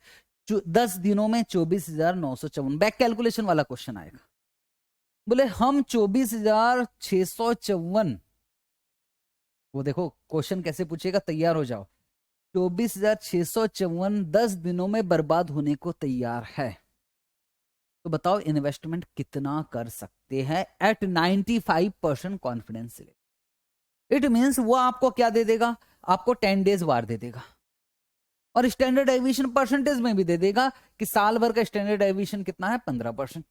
10 दिनों में 24,954, बैक कैलकुलेशन वाला क्वेश्चन आएगा। बोले हम 24,654, वो देखो क्वेश्चन कैसे पूछेगा, तैयार हो जाओ, 24,654 10 दिनों में बर्बाद होने को तैयार है, तो बताओ इन्वेस्टमेंट कितना कर सकते हैं at 95% confidence level. It means वो आपको क्या दे देगा, आपको 10 डेज वार दे देगा, और स्टैंडर्ड डेविएशन परसेंटेज में भी दे देगा कि साल भर का स्टैंडर्ड डेविएशन कितना है 15%,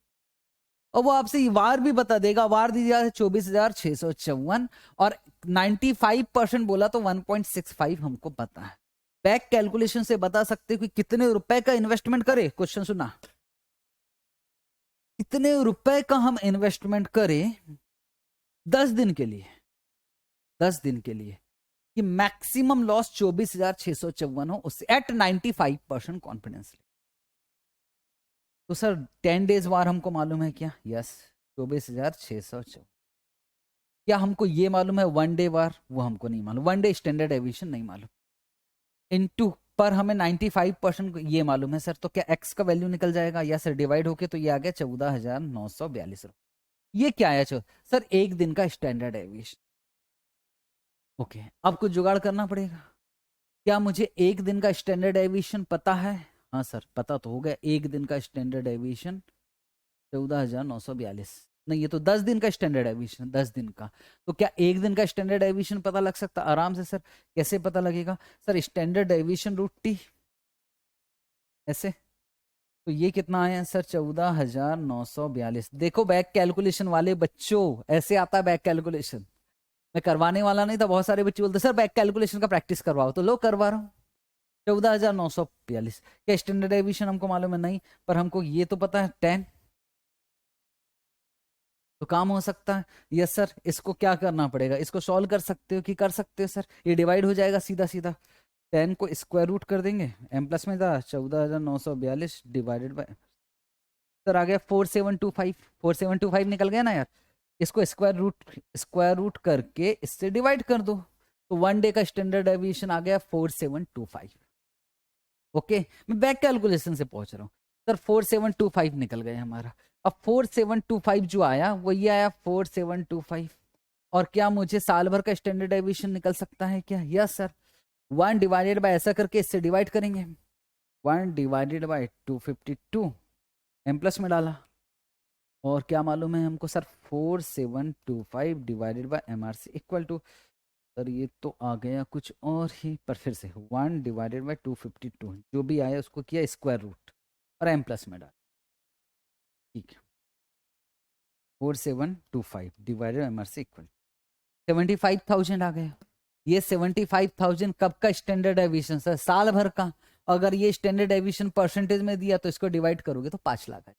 और वो आपसे वार भी बता देगा, वार दी जाए 24,654 और 95% बोला तो 1.65 हमको पता है। बैक कैलकुलेशन से बता सकते कि कितने रुपए का इन्वेस्टमेंट करे, क्वेश्चन सुना, कितने रुपए का हम इन्वेस्टमेंट करें 10 दिन के लिए, 10 दिन के लिए, कि मैक्सिमम लॉस 24,654 हो उससे एट 95% कॉन्फिडेंस। तो सर 10 डेज वार हमको मालूम है क्या? यस, 24,600। क्या हमको ये मालूम है 1 डे वार? वो हमको नहीं मालूम। 1 डे स्टैंडर्ड एविएशन नहीं मालूम। इनटू पर हमें 95% ये मालूम है सर, तो क्या एक्स का वैल्यू निकल जाएगा? या सर डिवाइड होके तो ये आ गया 14,942 रुपये। ये क्या आया? सर एक दिन का स्टैंडर्ड एविएशन। ओके, अब कुछ जुगाड़ करना पड़ेगा। क्या मुझे एक दिन का स्टैंडर्ड एविएशन पता है? हाँ सर, पता तो हो गया। एक दिन का स्टैंडर्ड एविएशन 14,942। नहीं, ये तो 10 दिन का स्टैंडर्ड एविएशन, 10 दिन का। तो क्या एक दिन का स्टैंडर्ड एविएशन पता लग सकता? आराम से सर। कैसे पता लगेगा? Sir standard deviation root T, ऐसे। तो ये कितना आया सर? 14,942। देखो बैक कैलकुलेशन वाले बच्चों, ऐसे आता है बैक कैलकुलेशन। मैं करवाने वाला नहीं था, बहुत सारे बच्चे बोलते सर बैक कैलकुलेशन का प्रैक्टिस करवाओ, तो लो करवा रहा हूँ। 14,942। क्या स्टैंडर्ड एविएशन हमको मालूम है? नहीं, पर हमको ये तो पता है 10। तो काम हो सकता है। यस सर, इसको क्या करना पड़ेगा? इसको सॉल्व कर सकते हो कि कर सकते हो सर? ये डिवाइड हो जाएगा सीधा सीधा। 10 को स्क्वायर रूट कर देंगे, एम प्लस में था 14,942 डिवाइडेड बाय, सर आ गया 4725। 4725 निकल गया ना यार। इसको स्क्वायर रूट करके इससे डिवाइड कर दो, तो 1 डे का स्टैंडर्ड एविएशन आ गया 4725। ओके, मैं बैक कैलकुलेशन से पहुंच रहा हूँ सर। 4725 निकल गए हमारा। अब 4725 जो आया वो ये आया 4725। और क्या मुझे साल भर का स्टैंडर्ड एविएशन निकल सकता है क्या? Yes sir. 1 डिवाइडेड बाय, ऐसा करके इससे डिवाइड करेंगे। 1 डिवाइडेड बाय 252, एम प्लस में डाला। और क्या मालूम है हमको sir? 4725 divided by M R C equal to, sir ये तो आ गया कुछ और ही, पर फिर से 1 डिवाइडेड बाय 252, जो भी आया उसको किया स्क्वायर रूट और एम प्लस में डाल। ठीक है, 4725 divided M R C equal 75,000 आ गया। ये 75,000 कब का स्टैंडर्ड एविएशन सर? साल भर का। अगर ये स्टैंडर्ड एविएशन परसेंटेज में दिया तो इसको डिवाइड करोगे तो 5 लाख है।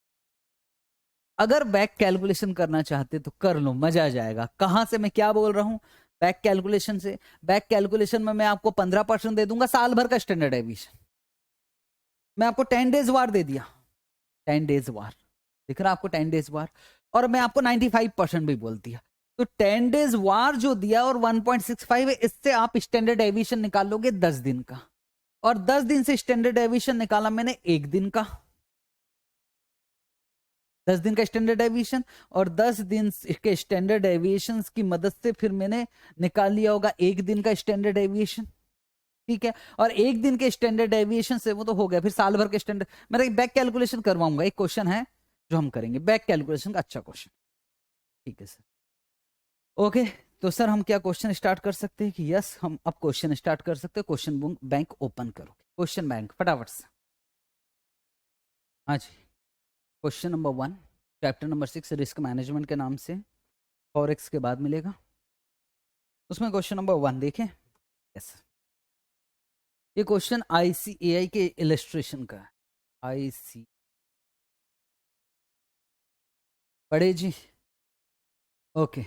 अगर बैक कैलकुलेशन करना चाहते तो कर लो, मजा आ जाएगा। कहां से मैं क्या बोल रहा हूं? बैक कैलकुलेशन से। बैक कैलकुलेशन में मैं आपको 15% दे दूंगा साल भर का स्टैंडर्ड एविएशन। मैं आपको 10 डेज वार दे दिया, 10 डेज वार दिख रहा आपको, 10 डेज वार। और मैं आपको 95% भी बोल दिया। तो 10 डेज वार जो दिया और 1.65 है, इससे आप स्टैंडर्ड एविएशन निकाल लोगे 10 दिन का। और 10 दिन से स्टैंडर्ड एविएशन निकाला मैंने एक दिन का, 10 दिन का स्टैंडर्ड एविएशन। और 10 दिन के स्टैंडर्ड एविएशन की मदद से फिर मैंने निकाल लिया होगा एक दिन का स्टैंडर्ड एविएशन। ठीक है, और एक दिन के स्टैंडर्ड एविएशन से वो तो हो गया, फिर साल भर के स्टैंडर्ड। मेरा एक बैक कैलकुलेशन करवाऊंगा, एक क्वेश्चन है जो हम करेंगे बैक कैलकुलेशन का, अच्छा क्वेश्चन। ठीक है सर। ओके, तो सर हम क्या क्वेश्चन स्टार्ट कर सकते हैं कि यस हम अब क्वेश्चन स्टार्ट कर सकते हैं। क्वेश्चन बैंक ओपन करो, क्वेश्चन बैंक फटाफट से। हाँ जी, question number 1, chapter number 6 risk management के नाम से, फॉरेक्स के बाद मिलेगा। उसमें क्वेश्चन नंबर 1 देखें। यस, ये क्वेश्चन आईसीएआई के इलस्ट्रेशन का है। आईसी पढ़े जी। Okay,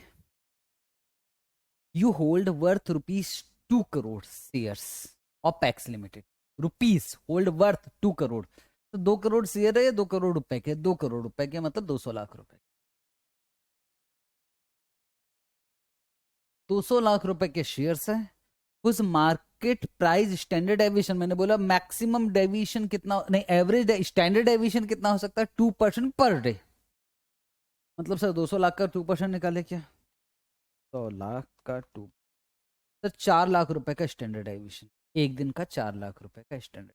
you hold worth ₹2 crore shares of Packs limited. Rupees hold worth 2 crore, तो 2 करोड़ शेयर है, 2 करोड़ रुपए के, 2 करोड़ रुपए के मतलब 200 लाख रुपए। 200 लाख रुपए के शेयर्स है। उस मार्केट प्राइस स्टैंडर्ड डेविएशन, मैंने बोला मैक्सिमम डेविएशन कितना, नहीं एवरेज स्टैंडर्ड डेविएशन कितना हो सकता है? 2% पर डे। मतलब सर 200 लाख का 2% निकाले क्या? 100 लाख का 2, सर 4 लाख रुपए का स्टैंडर्ड डेविएशन, एक दिन का 4 लाख रुपए का स्टैंडर्ड,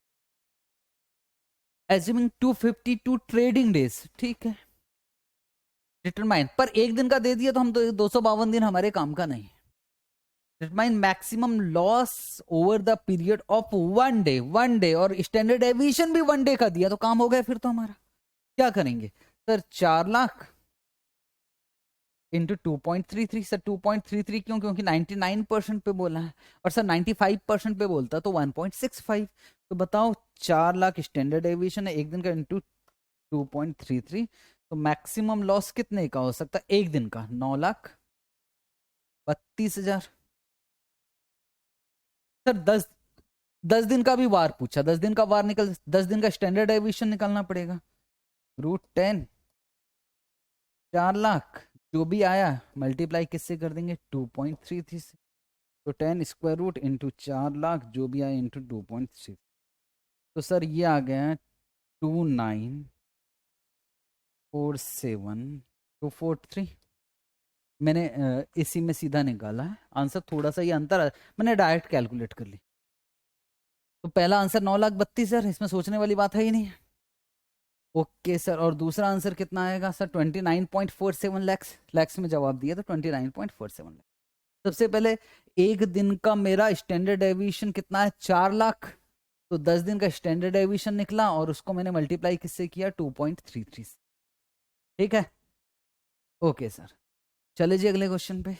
एज्यूमिंग 252 ट्रेडिंग डेज। ठीक है, डिटरमाइन, पर एक दिन का दे दिया तो हम तो 252 दिन हमारे काम का नहीं। Determine maximum loss over the period of 1 day, 1 day, और स्टैंडर्ड डेविएशन भी 1 डे का दिया, तो काम हो गया फिर तो हमारा। क्या करेंगे सर? 4 लाख इंटू 2.33। सर 2.33 क्यों? क्योंकि 99% पे बोला है, और सर 95% पे बोलता तो 1.65। तो बताओ 4 लाख स्टैंडर्ड एविएशन है एक दिन का, इंटू 2.33, तो मैक्सिमम लॉस कितने का हो सकता है एक दिन का? 9,32,000। सर 10 दिन का भी वार पूछा, 10 दिन का वार निकल, 10 दिन का स्टैंडर्ड एविएशन निकालना पड़ेगा। √10, 4 लाख जो भी आया मल्टीप्लाई किससे कर देंगे 2.33 से। तो 10 स्क्वायर रूट इंटू 4 लाख जो भी आया इंटू 2.3। तो सर ये आ गया 2947,243। मैंने इसी में सीधा निकाला है आंसर। थोड़ा सा ये अंतर है, मैंने डायरेक्ट कैलकुलेट कर ली। तो पहला आंसर 9,32,000, इसमें सोचने वाली बात है ही नहीं। ओके सर, और दूसरा आंसर कितना आएगा सर 29.47 लैक्स। लैक्स में जवाब दिया तो 29.47 लैक्स। सबसे पहले एक दिन का मेरा स्टैंडर्ड डेविएशन कितना है 4 लाख। तो 10 दिन का स्टैंडर्ड डेविएशन निकला और उसको मैंने मल्टीप्लाई किससे किया 2.33 से। ठीक है, ओके सर। चले जी अगले क्वेश्चन पे।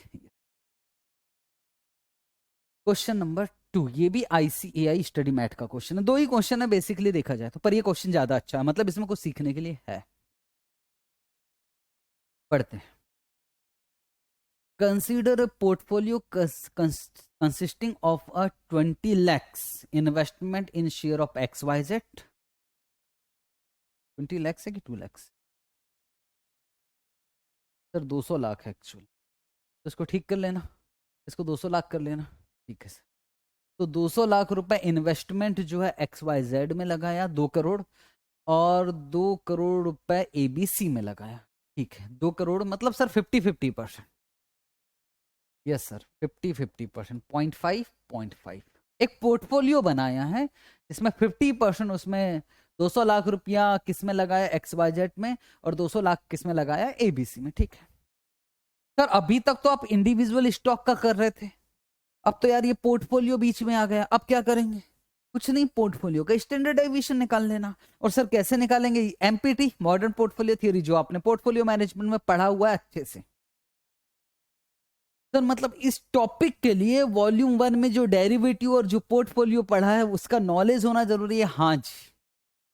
क्वेश्चन नंबर 2, ये भी ICAI स्टडी मैट का क्वेश्चन है। 2 ही क्वेश्चन है बेसिकली देखा जाए तो, पर ये क्वेश्चन ज्यादा अच्छा है, मतलब इसमें कुछ सीखने के लिए है। पढ़ते हैं। Consider a portfolio consisting of a 20 lakhs investment in share of XYZ। 20 lakhs है कि 2 lakhs? सर 200 लाख है एक्चुअली, तो इसको ठीक कर लेना, इसको 200 लाख कर लेना। ठीक है सर। तो 200 लाख रुपए इन्वेस्टमेंट जो है XYZ में लगाया 2 करोड़, और 2 करोड़ रुपए ABC में लगाया। ठीक है, 2 करोड़ मतलब सर 50-50%। यस सर, 50-50%, 0.5 एक पोर्टफोलियो बनाया है जिसमें 50% उसमें 200 लाख रुपया किस में लगाया XYZ में, और 200 लाख किस में लगाया ABC में। ठीक है सर, अभी तक तो आप इंडिविजुअल स्टॉक का कर रहे थे, अब तो यार ये पोर्टफोलियो बीच में आ गया, अब क्या करेंगे? कुछ नहीं, पोर्टफोलियो का स्टैंडर्ड डेविएशन निकाल लेना। और सर कैसे निकालेंगे? MPT, मॉडर्न पोर्टफोलियो थ्योरी, जो आपने पोर्टफोलियो मैनेजमेंट में पढ़ा हुआ है अच्छे से। सर मतलब इस टॉपिक के लिए वॉल्यूम 1 में जो डेरिवेटिव और जो पोर्टफोलियो पढ़ा है उसका नॉलेज होना जरूरी है। हाँ जी,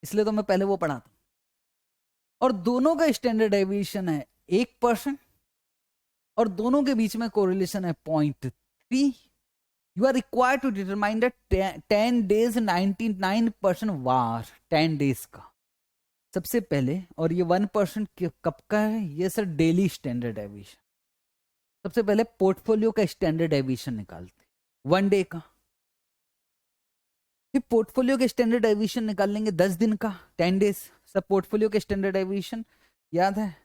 इसलिए तो मैं पहले वो पढ़ाता हूं। और दोनों का स्टैंडर्ड डेविएशन है 1%, और दोनों के बीच में कोरिलेशन है 0.3। You are required to determine the 10 days 99% VaR 10 days का सबसे पहले, और ये 1% कब का है? ये सर डेली स्टैंडर्ड डेविएशन। सबसे पहले पोर्टफोलियो का स्टैंडर्ड डेविएशन निकालते, 1 डे का। फिर पोर्टफोलियो के स्टैंडर्ड डेविएशन निकाल लेंगे 10 दिन का, 10 डेज। सब पोर्टफोलियो के स्टैंडर्ड डेविएशन याद है,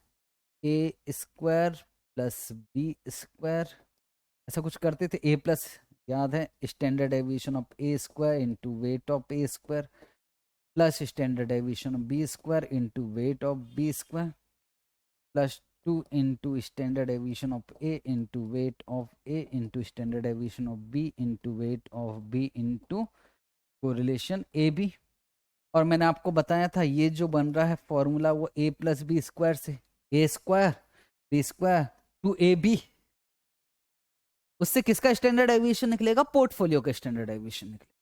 A² + B², ऐसा कुछ करते थे। A+ याद है, standard deviation of A² into weight of A² plus standard deviation of B² into weight of B² plus 2 into standard deviation of A into weight of A into standard deviation of B into weight of B into correlation AB। और मैंने आपको बताया था ये जो बन रहा है फॉर्मूला वो A + B² से, A² B² टू AB, उससे किसका स्टैंडर्ड डेविएशन निकलेगा? पोर्टफोलियो का स्टैंडर्ड डेविएशन निकलेगा।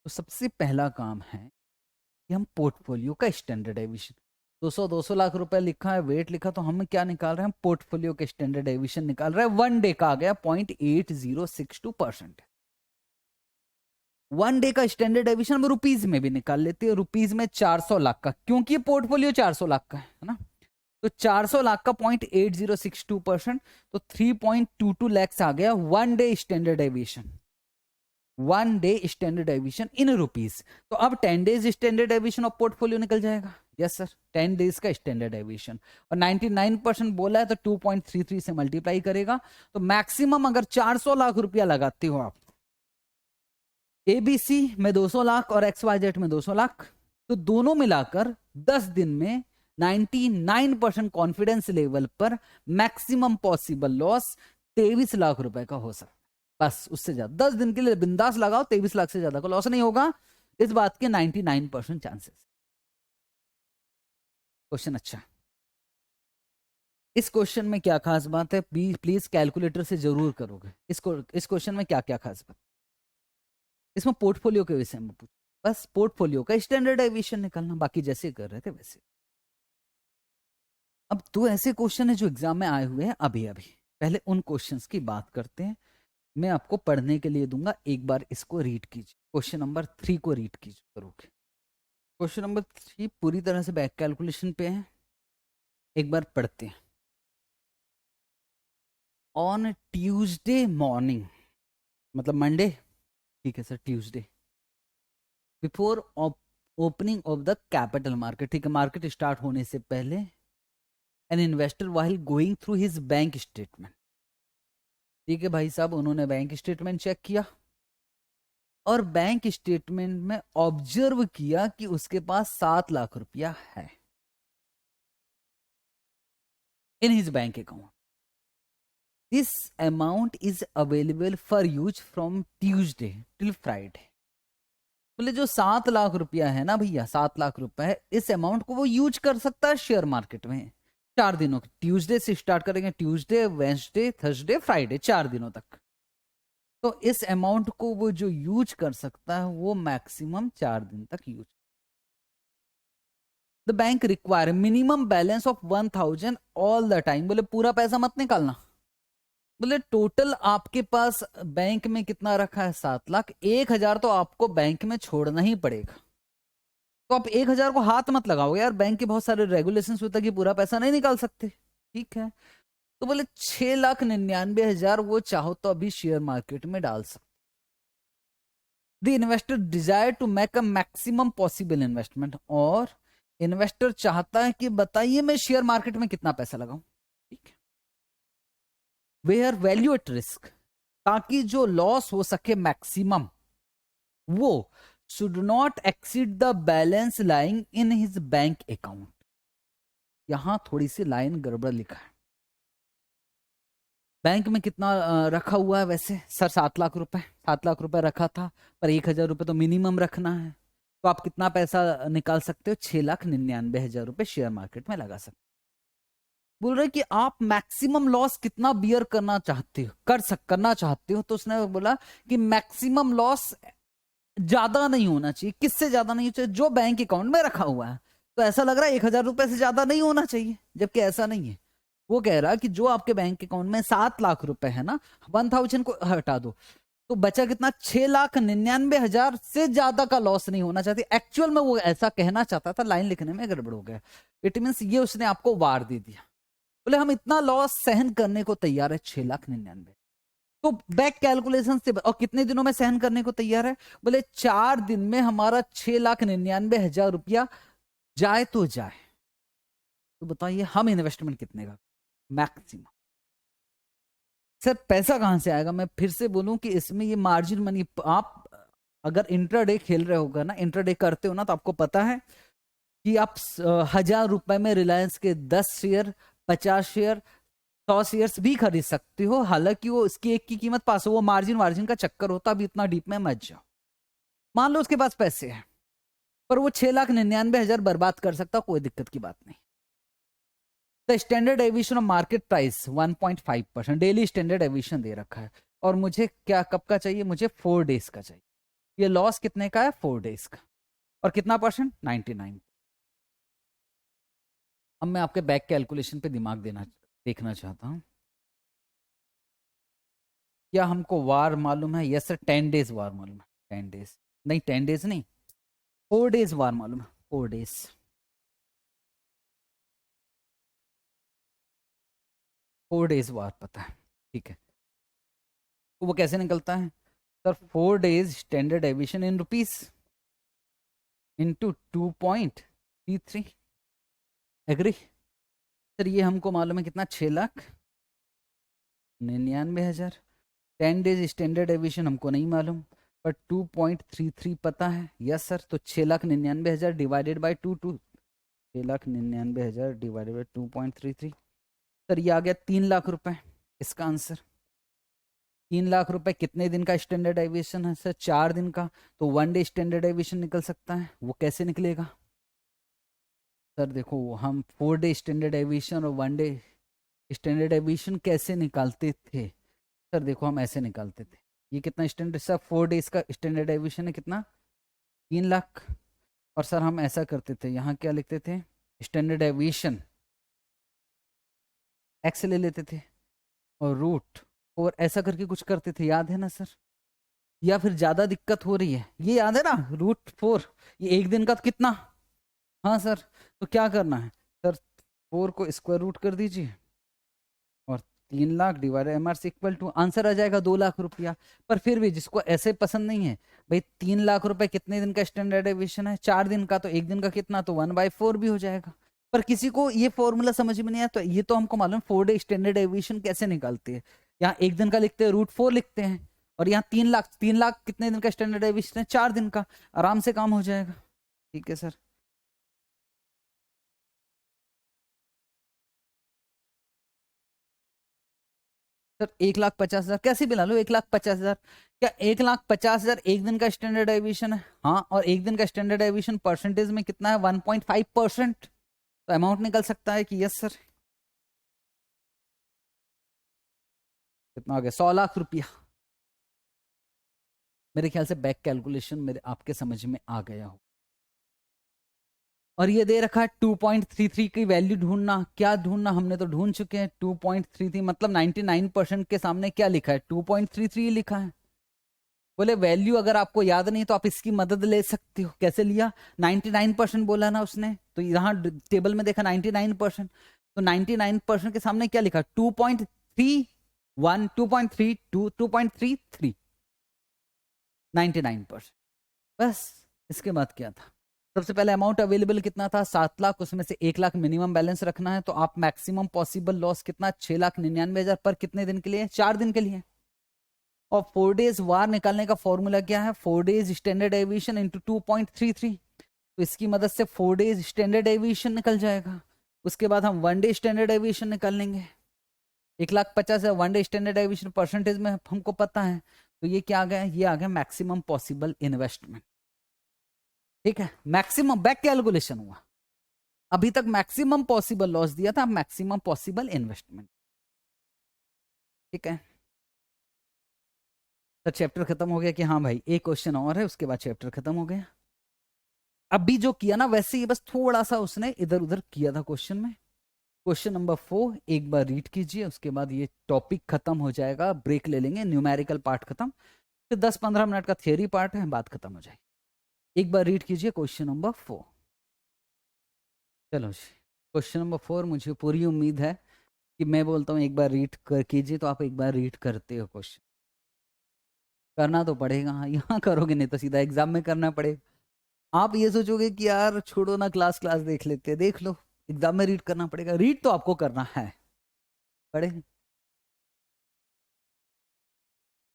तो सबसे पहला काम है कि हम पोर्टफोलियो का स्टैंडर्ड डेविएशन, 200 लाख रुपए लिखा है, वेट लिखा, तो हम क्या निकाल रहे हैं? पोर्टफोलियो के स्टैंडर्ड डेविएशन निकाल रहे हैं। 1 डे का आ गया 0.8062%। 1 डे का स्टैंडर्ड डेविएशन हम रुपीज में भी निकाल लेते हैं। रुपीज में 400 लाख का, क्योंकि पोर्टफोलियो 400 लाख का है ना, तो 400 लाख का 0.8062%, तो 3.22 लैक्स आ गया 1 day standard deviation. 1 day standard deviation in rupees. तो अब 10 days standard deviation of portfolio निकल जाएगा। यस सर, 10 डेज का स्टैंडर्ड डेविएशन, और 99% बोला है तो 2.33 से मल्टीप्लाई करेगा। तो मैक्सिमम अगर 400 लाख रुपया लगाते हो आप ABC में 200 लाख और XYZ में 200 लाख, तो दोनों मिलाकर 10 दिन में 99% कॉन्फिडेंस लेवल पर मैक्सिमम पॉसिबल लॉस 23 लाख रुपए का हो सकता है। बस उससे ज्यादा 10 दिन के लिए बिंदास लगाओ, 23 लाख से ज्यादा का लॉस नहीं होगा, इस बात के 99% चांसेस। क्वेश्चन अच्छा, इस क्वेश्चन में क्या खास बात है? प्लीज कैलकुलेटर से जरूर करोगे। इस क्वेश्चन में क्या क्या खास बात? इसमें पोर्टफोलियो के विषय में पूछ, बस पोर्टफोलियो का स्टैंडर्ड डेविएशन निकालना, बाकी जैसे कर रहे थे वैसे। अब 2 ऐसे क्वेश्चन है जो एग्जाम में आए हुए हैं अभी अभी, पहले उन क्वेश्चंस की बात करते हैं। मैं आपको पढ़ने के लिए दूंगा, एक बार इसको रीड कीजिए। क्वेश्चन नंबर 3 को रीड कीजिए करोगे। क्वेश्चन नंबर 3 पूरी तरह से बैक कैलकुलेशन पे है, एक बार पढ़ते हैं। ऑन ट्यूसडे मॉर्निंग, मतलब मंडे, ठीक है sir, Tuesday, before opening of the capital market, ठीक है, मार्केट स्टार्ट होने से पहले, an investor while going through his bank statement, ठीक है भाई साहब, उन्होंने बैंक स्टेटमेंट चेक किया और बैंक स्टेटमेंट में ऑब्जर्व किया कि उसके पास 7 लाख रुपया है इन his bank account. This amount is available for use from Tuesday till Friday. बोले जो 7 लाख रुपया है ना भैया, 7 लाख रुपया है, इस अमाउंट को वो यूज कर सकता है शेयर मार्केट में 4 दिनों, ट्यूसडे से स्टार्ट करेंगे, ट्यूसडे, वेंसडे, थर्सडे, फ्राइडे, 4 दिनों तक। तो इस अमाउंट को वो जो यूज कर सकता है वो मैक्सिमम 4 दिन तक use. The bank require minimum balance of 1000 all the time. बोले पूरा पैसा मत निकालना, बोले टोटल आपके पास बैंक में कितना रखा है, 7 लाख, 1,000 तो आपको बैंक में छोड़ना ही पड़ेगा। तो आप 1,000 को हाथ मत लगाओ यार, बैंक के बहुत सारे रेगुलेशंस होता है कि पूरा पैसा नहीं निकाल सकते, ठीक है। तो बोले 6,99,000 वो चाहो तो अभी शेयर मार्केट में डाल सकते। The investor desire to make a maximum possible investment, और इन्वेस्टर चाहता है कि बताइए मैं शेयर मार्केट में कितना पैसा लगाऊं, ठीक है। वेयर वैल्यू एट रिस्क, ताकि जो लॉस हो सके मैक्सिमम, वो should not exceed the balance lying in his bank account. यहां थोड़ी सी लाइन गड़बड़ लिखा है। बैंक में कितना रखा हुआ है वैसे सर, 7 लाख रुपए, 7 लाख रुपए रखा था, पर 1,000 रुपए तो मिनिमम रखना है। तो आप कितना पैसा निकाल सकते हो, 6,99,000 रुपए शेयर मार्केट में लगा सकते। बोल रहे कि आप मैक्सिमम लॉस कितना बियर करना चाहते हो, करना चाहते हो। तो उसने बोला कि मैक्सिमम लॉस ज्यादा नहीं होना चाहिए। किससे ज्यादा नहीं होना चाहिए, जो बैंक अकाउंट में रखा हुआ है। तो ऐसा लग रहा है 1,000 रुपए से ज्यादा नहीं होना चाहिए, जबकि ऐसा नहीं है। वो कह रहा कि जो आपके बैंक अकाउंट में 7 लाख रुपए है ना, 1,000 को हटा दो तो बचा कितना, 6,99,000 से ज्यादा का लॉस नहीं होना चाहती। एक्चुअल में वो ऐसा कहना चाहता था, लाइन लिखने में गड़बड़ हो गया। इट मीन्स ये उसने आपको वार दे दिया। बोले हम इतना लॉस सहन करने को तैयार है, 6,99,000। तो बैक कैलकुलेशन से, और कितने दिनों में सहन करने को तैयार है, बोले 4 दिन में हमारा 6,99,000 रुपया जाए तो जाए। तो बताइए हम इन्वेस्टमेंट कितने का मैक्सिमम। सर पैसा कहां से आएगा, मैं फिर से बोलूं कि इसमें ये मार्जिन मनी, आप अगर इंट्राडे खेल रहे होगा ना, इंट्राडे करते हो ना, तो आपको पता है कि आप 1,000 रुपए में रिलायंस के 10 शेयर, 50 शेयर, 100 शेयर्स भी खरीद सकते हो। हालांकि वो इसकी एक की कीमत पास हो, वो मार्जिन का चक्कर होता, अभी इतना डीप में मत जाओ। मान लो उसके पास पैसे हैं, पर वो 6,99,000 बर्बाद कर सकता, कोई दिक्कत की बात नहीं। The standard deviation of market price 1.5%, daily standard deviation दे रखा है। और मुझे क्या कब का चाहिए, मुझे 4 डेज का चाहिए। ये लॉस कितने का है, 4 डेज का, और कितना परसेंट, 99। अब मैं आपके बैक कैलकुलेशन पे दिमाग देखना चाहता हूं। क्या हमको वार मालूम है, यस सर, 10 डेज वार मालूम है, 10 डेज नहीं, 10 डेज नहीं, 4 डेज वार मालूम है, 4 डेज, 4 डेज वार पता है, ठीक है। तो वो कैसे निकलता है sir, 4 days standard deviation in rupees into 2.33, agree sir. ये हमको मालूम है कितना, 6,99,000। 10 डेज स्टैंडर्ड एविएशन हमको नहीं मालूम, पर 2.33 पता है, यस सर। तो 6,99,000 divided by 6,99,000 divided by 2.33, sir ये आ गया 3 लाख रुपए। इसका आंसर 3 लाख रुपए। कितने दिन का स्टैंडर्ड एविएशन है सर, 4 दिन का। तो 1 डे स्टैंडर्ड एविएशन निकल सकता है। वो कैसे निकलेगा सर, देखो हम 4 डे स्टैंडर्ड एविएशन और 1 डे स्टैंडर्ड एविएशन कैसे निकालते थे सर, देखो हम ऐसे निकालते थे। ये कितना स्टैंडर्ड सर, 4 डेज का स्टैंडर्ड एविएशन है कितना, 3 लाख। और सर हम ऐसा करते थे, यहाँ क्या लिखते थे, स्टैंडर्ड एविएशन एक्स ले लेते थे और रूट, और ऐसा करके कुछ करते थे, याद है ना सर। या फिर ज्यादा दिक्कत हो रही है, ये याद है ना, √4, ये एक दिन का कितना हाँ सर, तो क्या करना है सर, 4 को स्क्वायर रूट कर दीजिए और 3 लाख डिवाइड MR से इक्वल टू आंसर आ जाएगा 2 लाख रुपया। पर फिर भी जिसको ऐसे पसंद नहीं है भाई, 3 लाख रुपए कितने दिन का स्टैंडर्ड डेविएशन है, 4 दिन का, तो एक दिन का कितना, तो 1/4 भी हो जाएगा। पर किसी को ये फॉर्मूला समझ में नहीं आया, तो ये तो हमको मालूम 4 डे स्टैंडर्ड डेविएशन कैसे निकालते हैं। यहाँ एक दिन का लिखते हैं, √4 लिखते हैं, और यहाँ 3 लाख, 3 लाख कितने दिन का स्टैंडर्ड डेविएशन है, 4 दिन का, आराम से काम हो जाएगा। ठीक है सर। सर 1,50,000 कैसे भी ला लो, 1,50,000, क्या 1,50,000 एक दिन का स्टैंडर्ड डेविएशन है? हाँ, और एक दिन का स्टैंडर्ड डेविएशन परसेंटेज में कितना है, 1.5%। तो अमाउंट निकल सकता है कि यस सर, कितना हो गया, 100 लाख रुपया। मेरे ख्याल से बैक कैलकुलेशन मेरे आपके समझ में आ गया हो। और ये दे रखा है 2.33 की वैल्यू ढूंढना, क्या ढूंढना, हमने तो ढूंढ चुके हैं 2.33, मतलब 99% के सामने क्या लिखा है, 2.33 लिखा है। बोले वैल्यू अगर आपको याद नहीं तो आप इसकी मदद ले सकते हो। कैसे लिया, 99% बोला ना उसने, तो यहाँ टेबल में देखा 99%, तो 99% के सामने क्या लिखा, 2.31, 2.32, 2.33, 99%। बस, इसके बाद क्या था, सबसे पहले अमाउंट अवेलेबल कितना था, 7 लाख, उसमें से 1 लाख मिनिमम बैलेंस रखना है, तो आप मैक्सिमम पॉसिबल लॉस कितना, 6,99,000 पर कितने दिन के लिए, 4 दिन के लिए। और 4 डेज वार निकालने का फॉर्मूला क्या है, 4 डेज स्टैंडर्ड एविएशन इंटू 2.33, तो इसकी मदद से 4 डेज स्टैंडर्ड एविएशन निकल जाएगा। उसके बाद हम 1 डे स्टैंडर्ड एविएशन निकाल लेंगे। 1,50,000 1 डे स्टैंडर्ड एविएशन परसेंटेज में हमको पता है, तो ये क्या आ गया, ये आ गया मैक्सिमम पॉसिबल इन्वेस्टमेंट। ठीक है, मैक्सिमम बैक कैलकुलेशन हुआ, अभी तक मैक्सिमम पॉसिबल लॉस दिया था, मैक्सिमम पॉसिबल इन्वेस्टमेंट। ठीक है, तो चैप्टर खत्म हो गया कि हाँ भाई एक क्वेश्चन और है, उसके बाद चैप्टर खत्म हो गया। अभी जो किया ना वैसे ही, बस थोड़ा सा उसने इधर उधर किया था क्वेश्चन में। क्वेश्चन नंबर 4 एक बार रीड कीजिए, उसके बाद ये टॉपिक खत्म हो जाएगा, ब्रेक ले लेंगे, न्यूमेरिकल पार्ट खत्म, फिर 10-15 मिनट का थियरी पार्ट है, बात खत्म हो जाएगी। एक बार रीड कीजिए क्वेश्चन नंबर 4। चलो जी, क्वेश्चन नंबर 4, मुझे पूरी उम्मीद है कि मैं बोलता हूँ एक बार रीड कर कीजिए तो आप एक बार रीड करते हो। क्वेश्चन करना तो पड़ेगा, हाँ, यहाँ करोगे नहीं तो सीधा एग्जाम में करना पड़ेगा। आप ये सोचोगे कि यार छोड़ो ना, क्लास क्लास देख लेते हैं, देख लो, एग्जाम में रीड करना पड़ेगा, रीड तो आपको करना है, पढ़े।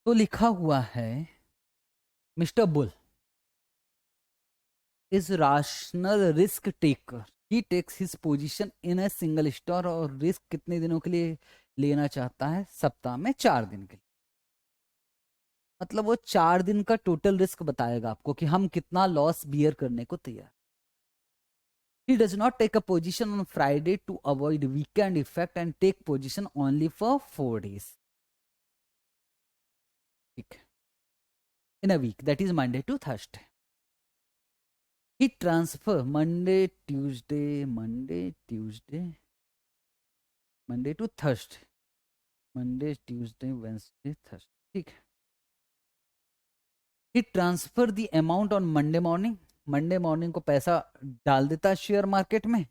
तो लिखा हुआ है, Mister Bull is rational risk taker, he takes his position in a single store, और रिस्क कितने दिनों के लिए लेना चाहता है, सप्ताह में 4 दिन के लिए। मतलब वो 4 दिन का टोटल रिस्क बताएगा आपको कि हम कितना लॉस बियर करने को तैयार। He does not take a position on Friday to avoid weekend effect and take position only for 4 days. In a week, that is Monday to Thursday. He transfer Monday, Tuesday, Monday to Thursday. Monday, Tuesday, Wednesday, Thursday. ठीक है. He transfer the amount on Monday morning. Monday morning को पैसा डाल देता है share market में,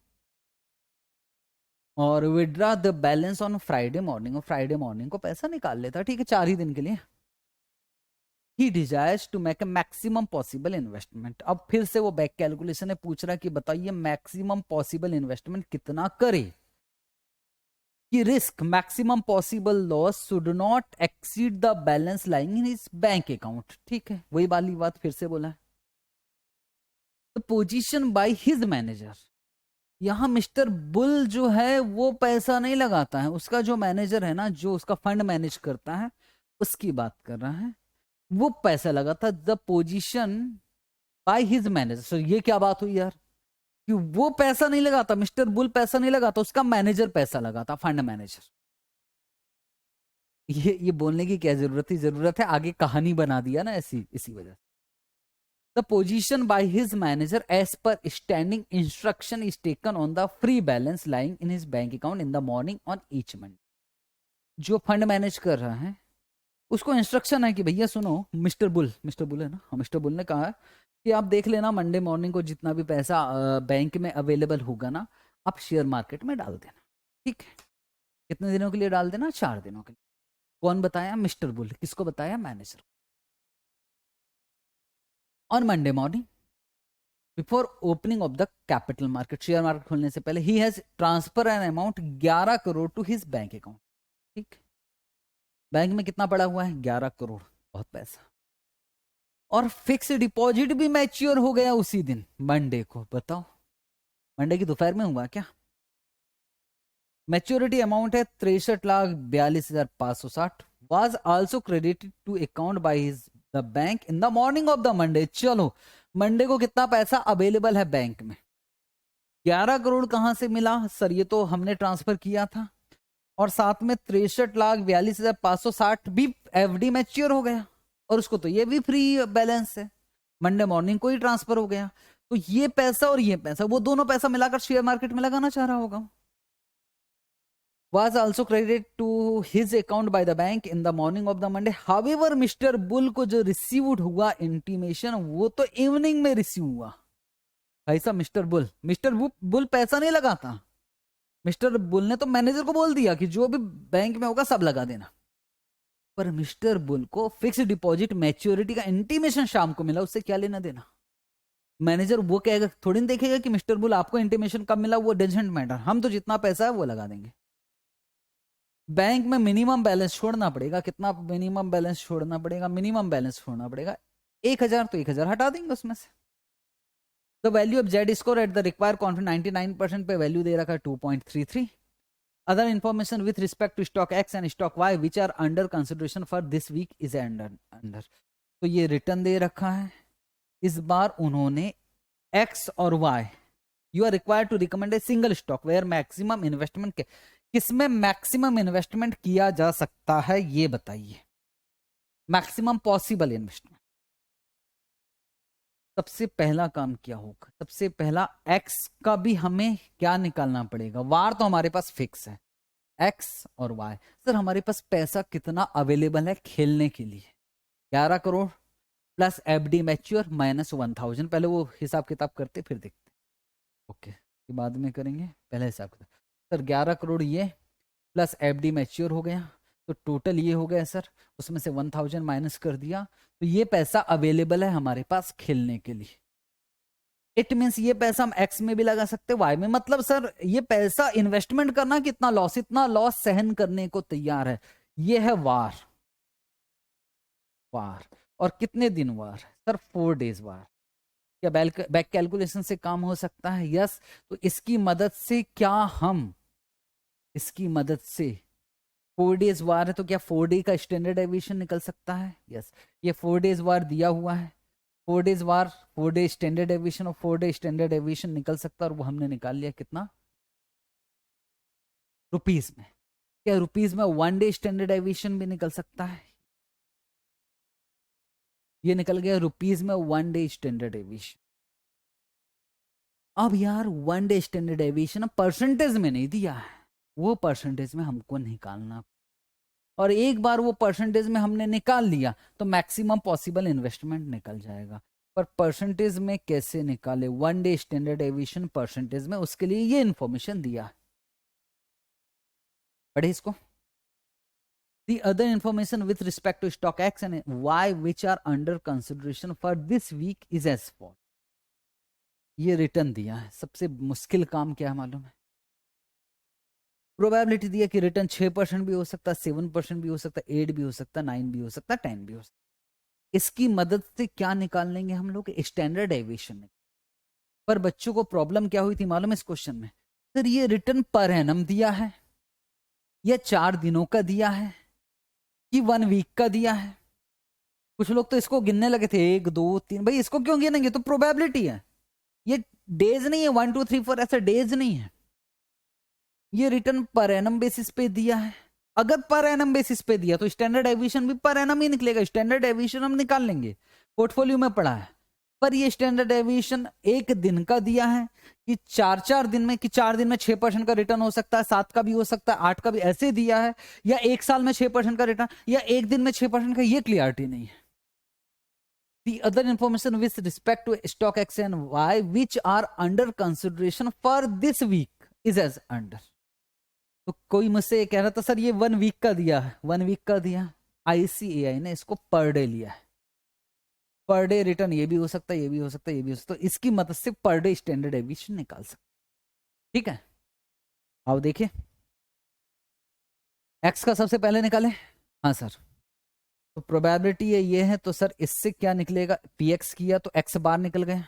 और withdraw the balance on Friday morning, और फ्राइडे मॉर्निंग को पैसा निकाल लेता है। ठीक है, 4 ही दिन के लिए। He desires to make a maximum possible investment. अब फिर से वो बैक कैलकुलेशन है, पूछ रहा है कि बताइए मैक्सिमम पॉसिबल इन्वेस्टमेंट कितना करे कि risk maximum possible loss should not exceed the balance lying in his bank account. ठीक है, वही वाली बात फिर से बोला है। The position by his manager, यहां मिस्टर बुल जो है वो पैसा नहीं लगाता है, उसका जो मैनेजर है ना, जो उसका फंड मैनेज करता है, उसकी बात कर रहा है, वो पैसा लगाता। The position by his manager, so ये क्या बात हुई यार, कि वो पैसा नहीं लगाता, मिस्टर बुल पैसा नहीं लगाता, उसका मैनेजर पैसा लगाता, फंड मैनेजर। ये बोलने की क्या जरूरत थी, जरूरत है आगे कहानी बना दिया ना ऐसी, इसी वजह से। The position by his manager as per standing instruction is taken on the free balance lying in his bank account in the morning on each Monday. जो फंड मैनेज कर रहा है उसको इंस्ट्रक्शन है कि भैया सुनो, मिस्टर बुल है ना, मिस्टर बुल ने कहा कि आप देख लेना मंडे मॉर्निंग को जितना भी पैसा बैंक में अवेलेबल होगा ना, आप शेयर मार्केट में डाल देना, ठीक है। कितने दिनों के लिए डाल देना? 4 दिनों के लिए। कौन बताया? Mister Bull. किसको बताया? Manager. On Monday morning before opening of the capital market, share market खोलने से पहले, he has transfer an amount 11 crore to his bank account, ठीक। बैंक में कितना पड़ा हुआ है? 11 करोड़, बहुत पैसा। और फिक्स डिपॉजिट भी मैच्योर हो गया उसी दिन मंडे को। बताओ, मंडे की दोपहर में हुआ क्या? मैच्योरिटी अमाउंट है 63,42,560, was also credited to account by his the bank in the morning of the Monday. चलो, मंडे को कितना पैसा अवेलेबल है बैंक में? 11 करोड़ कहां से मिला सर? ये तो हमने ट्रांसफर किया था। और साथ में 63,42,560 भी एफडी मैच्योर हो गया, और उसको तो ये भी फ्री बैलेंस है, मंडे मॉर्निंग को ही ट्रांसफर हो गया। तो ये पैसा और ये पैसा, वो दोनों पैसा मिलाकर शेयर मार्केट में लगाना चाह रहा होगा। Was also credited to his account by the bank in the morning of the Monday. However, mister bull को जो रिसीव्ड हुआ इंटीमेशन, वो तो इवनिंग में रिसीव हुआ। ऐसा मिस्टर बुल पैसा नहीं लगाता। मिस्टर बुल ने तो मैनेजर को बोल दिया कि जो भी बैंक में होगा सब लगा देना, पर मिस्टर बुल को फिक्स डिपॉजिट मैच्योरिटी का इंटीमेशन शाम को मिला, उससे क्या लेना देना? मैनेजर वो कहेगा, थोड़ी नहीं देखेगा कि मिस्टर बुल आपको इंटीमेशन कब मिला, वो डजंट मैटर, हम तो जितना पैसा है वो लगा देंगे। बैंक में मिनिमम बैलेंस छोड़ना पड़ेगा। कितना मिनिमम बैलेंस छोड़ना पड़ेगा? मिनिमम बैलेंस छोड़ना पड़ेगा 1000, तो 1000 हटा देंगे उसमें से। The value of Z score at the required confidence 99% पे वैल्यू दे रखा है 2.33। Other information with respect to stock X and stock Y which are under consideration for this week is under. तो ये रिटर्न दे रखा है। इस बार उन्होंने एक्स और Y, you are required to recommend a single stock where maximum investment, किसमें maximum investment किया जा सकता है ये बताइए। Maximum possible investment. सबसे पहला काम क्या होगा? सबसे पहला एक्स का भी हमें क्या निकालना पड़ेगा? वार तो हमारे पास फिक्स है, एक्स और वाई। सर हमारे पास पैसा कितना अवेलेबल है खेलने के लिए? 11 crore plus FD mature minus 1000। पहले वो हिसाब किताब करते फिर देखते, ओके, बाद में करेंगे, पहले हिसाब किताब। सर 11 करोड़ ये प्लस एफडी मैच्योर हो गया, तो टोटल ये हो गया सर, उसमें से 1000 माइनस कर दिया, तो ये पैसा अवेलेबल है हमारे पास खेलने के लिए। इट मीन्स ये पैसा हम एक्स में भी लगा सकते, वाई में। मतलब सर ये पैसा इन्वेस्टमेंट करना कितना लॉस, इतना लॉस सहन करने को तैयार है। ये है वार। और कितने दिन वार? सर 4 डेज वार। क्या बैक कैलकुलेशन से काम हो सकता है? यस। तो इसकी मदद से क्या हम, इसकी मदद से 4 डेज वार है, तो क्या 4 डे का स्टैंडर्ड डेविएशन निकल सकता है? यस। ये 4 डेज वार दिया हुआ है, 4 डेज वार, 4 डे स्टैंडर्ड डेविएशन और 4 डे स्टैंडर्ड डेविएशन निकल सकता है, और वो हमने निकाल लिया। कितना? रुपीज में। क्या रुपीज में 1 डे स्टैंडर्ड डेविएशन भी निकल सकता है? ये निकल गया रुपीज में 1 डे स्टैंडर्ड डेविएशन। अब यार 1 डे स्टैंडर्ड डेविएशन परसेंटेज में नहीं दिया है, वो परसेंटेज में हमको निकालना, और एक बार वो परसेंटेज में हमने निकाल लिया तो मैक्सिमम पॉसिबल इन्वेस्टमेंट निकल जाएगा। पर परसेंटेज में कैसे निकाले? 1 डे स्टैंडर्ड डेविएशन परसेंटेज में, उसके लिए ये इंफॉर्मेशन दिया। पढ़े इसको। The other information with respect to stock X and Y which are under consideration for this week is as follows. ये रिटर्न दिया है। सबसे मुश्किल काम क्या है मालूम है? प्रोबेबिलिटी दिया कि रिटर्न 6% भी हो सकता है, 7% भी हो सकता है, 8 भी हो सकता है, 9 भी हो सकता है, 10 भी हो सकता है। इसकी मदद से क्या निकाल लेंगे हम लोग? Standard deviation. पर बच्चों को प्रॉब्लम क्या हुई थी मालूम है इस क्वेश्चन में? सर ये रिटर्न पर एनम दिया है, या 4 दिनों का दिया है, कि 1 वीक का दिया है? कुछ लोग तो इसको गिनने लगे थे, 1 2 3। भाई इसको क्यों गिनेंगे? तो प्रोबेबिलिटी है, ये डेज नहीं है, 1 2 3 4 ऐसा डेज नहीं है। ये रिटर्न पर एनम बेसिस पे दिया है। अगर पर एनम बेसिस पे दिया तो स्टैंडर्ड डेविएशन भी पर एनम ही निकलेगा। स्टैंडर्ड डेविएशन हम निकाल लेंगे, पोर्टफोलियो में पड़ा है। पर ये स्टैंडर्ड डेविएशन 1 दिन का दिया है कि 4 दिन में, कि 4 दिन में 6% का रिटर्न हो सकता है, 7 का भी हो सकता है, 8 का भी, ऐसे दिया है। या 1 साल में 6% का रिटर्न, या 1 दिन में 6% का, ये क्लियरिटी नहीं है। the other information with respect to stock X and Y which are under consideration for this week is as under. तो कोई मुझसे ये कह रहा था सर ये 1 वीक का दिया है, 1 वीक का दिया, ICAI ने इसको पर डे लिया है, पर डे रिटर्न ये भी हो सकता है, ये भी हो सकता है, ये भी हो सकता है, तो इसकी मदद से पर डे स्टैंडर्ड डेविएशन निकाल सकते। ठीक है, आओ देखिए एक्स का सबसे पहले निकाले। हाँ सर, तो प्रोबेबिलिटी ये है, तो सर इससे क्या निकलेगा, px किया तो x बार निकल गए,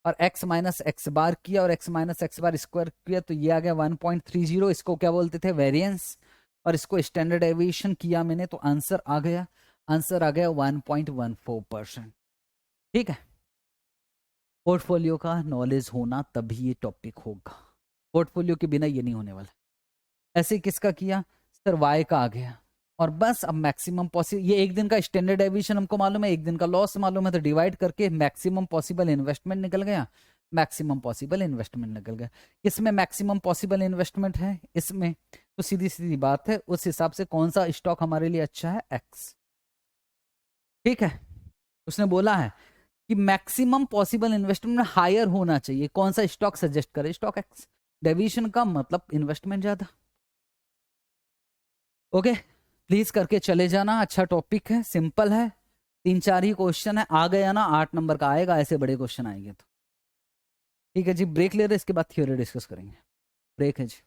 और x माइनस एक्स बार किया और x minus x bar square किया तो ये आ गया 1.30, इसको क्या बोलते थे, वेरिएंस, और इसको स्टैंडर्ड डेविएशन किया मैंने तो आंसर आ गया 1.14%। ठीक है, पोर्टफोलियो का नॉलेज होना तभी ये टॉपिक होगा, पोर्टफोलियो के बिना ये नहीं होने वाला। ऐसे किसका किया सर, y का आ गया, और बस अब मैक्सिमम पॉसिबल, ये एक दिन का स्टैंडर्ड डेविएशन हमको मालूम है, एक दिन का लॉस मालूम है, तो डिवाइड करके मैक्सिमम पॉसिबल इन्वेस्टमेंट निकल गया, मैक्सिमम पॉसिबल इन्वेस्टमेंट निकल गया। इसमें मैक्सिमम पॉसिबल इन्वेस्टमेंट है इसमें, तो सीधी सीधी बात है उस हिसाब से कौन सा स्टॉक हमारे लिए अच्छा है, एक्स। ठीक है, उसने बोला है कि मैक्सिमम पॉसिबल इन्वेस्टमेंट हायर होना चाहिए, कौन सा स्टॉक सजेस्ट करे, स्टॉक एक्स। डेविएशन का मतलब इन्वेस्टमेंट ज्यादा। ओके, प्लीज करके चले जाना, अच्छा टॉपिक है, सिंपल है, 3-4 ही क्वेश्चन है, आ गया ना 8 नंबर का आएगा, ऐसे बड़े क्वेश्चन आएंगे तो। ठीक है जी, ब्रेक ले रहे, इसके बाद थ्योरी डिस्कस करेंगे, ब्रेक है जी।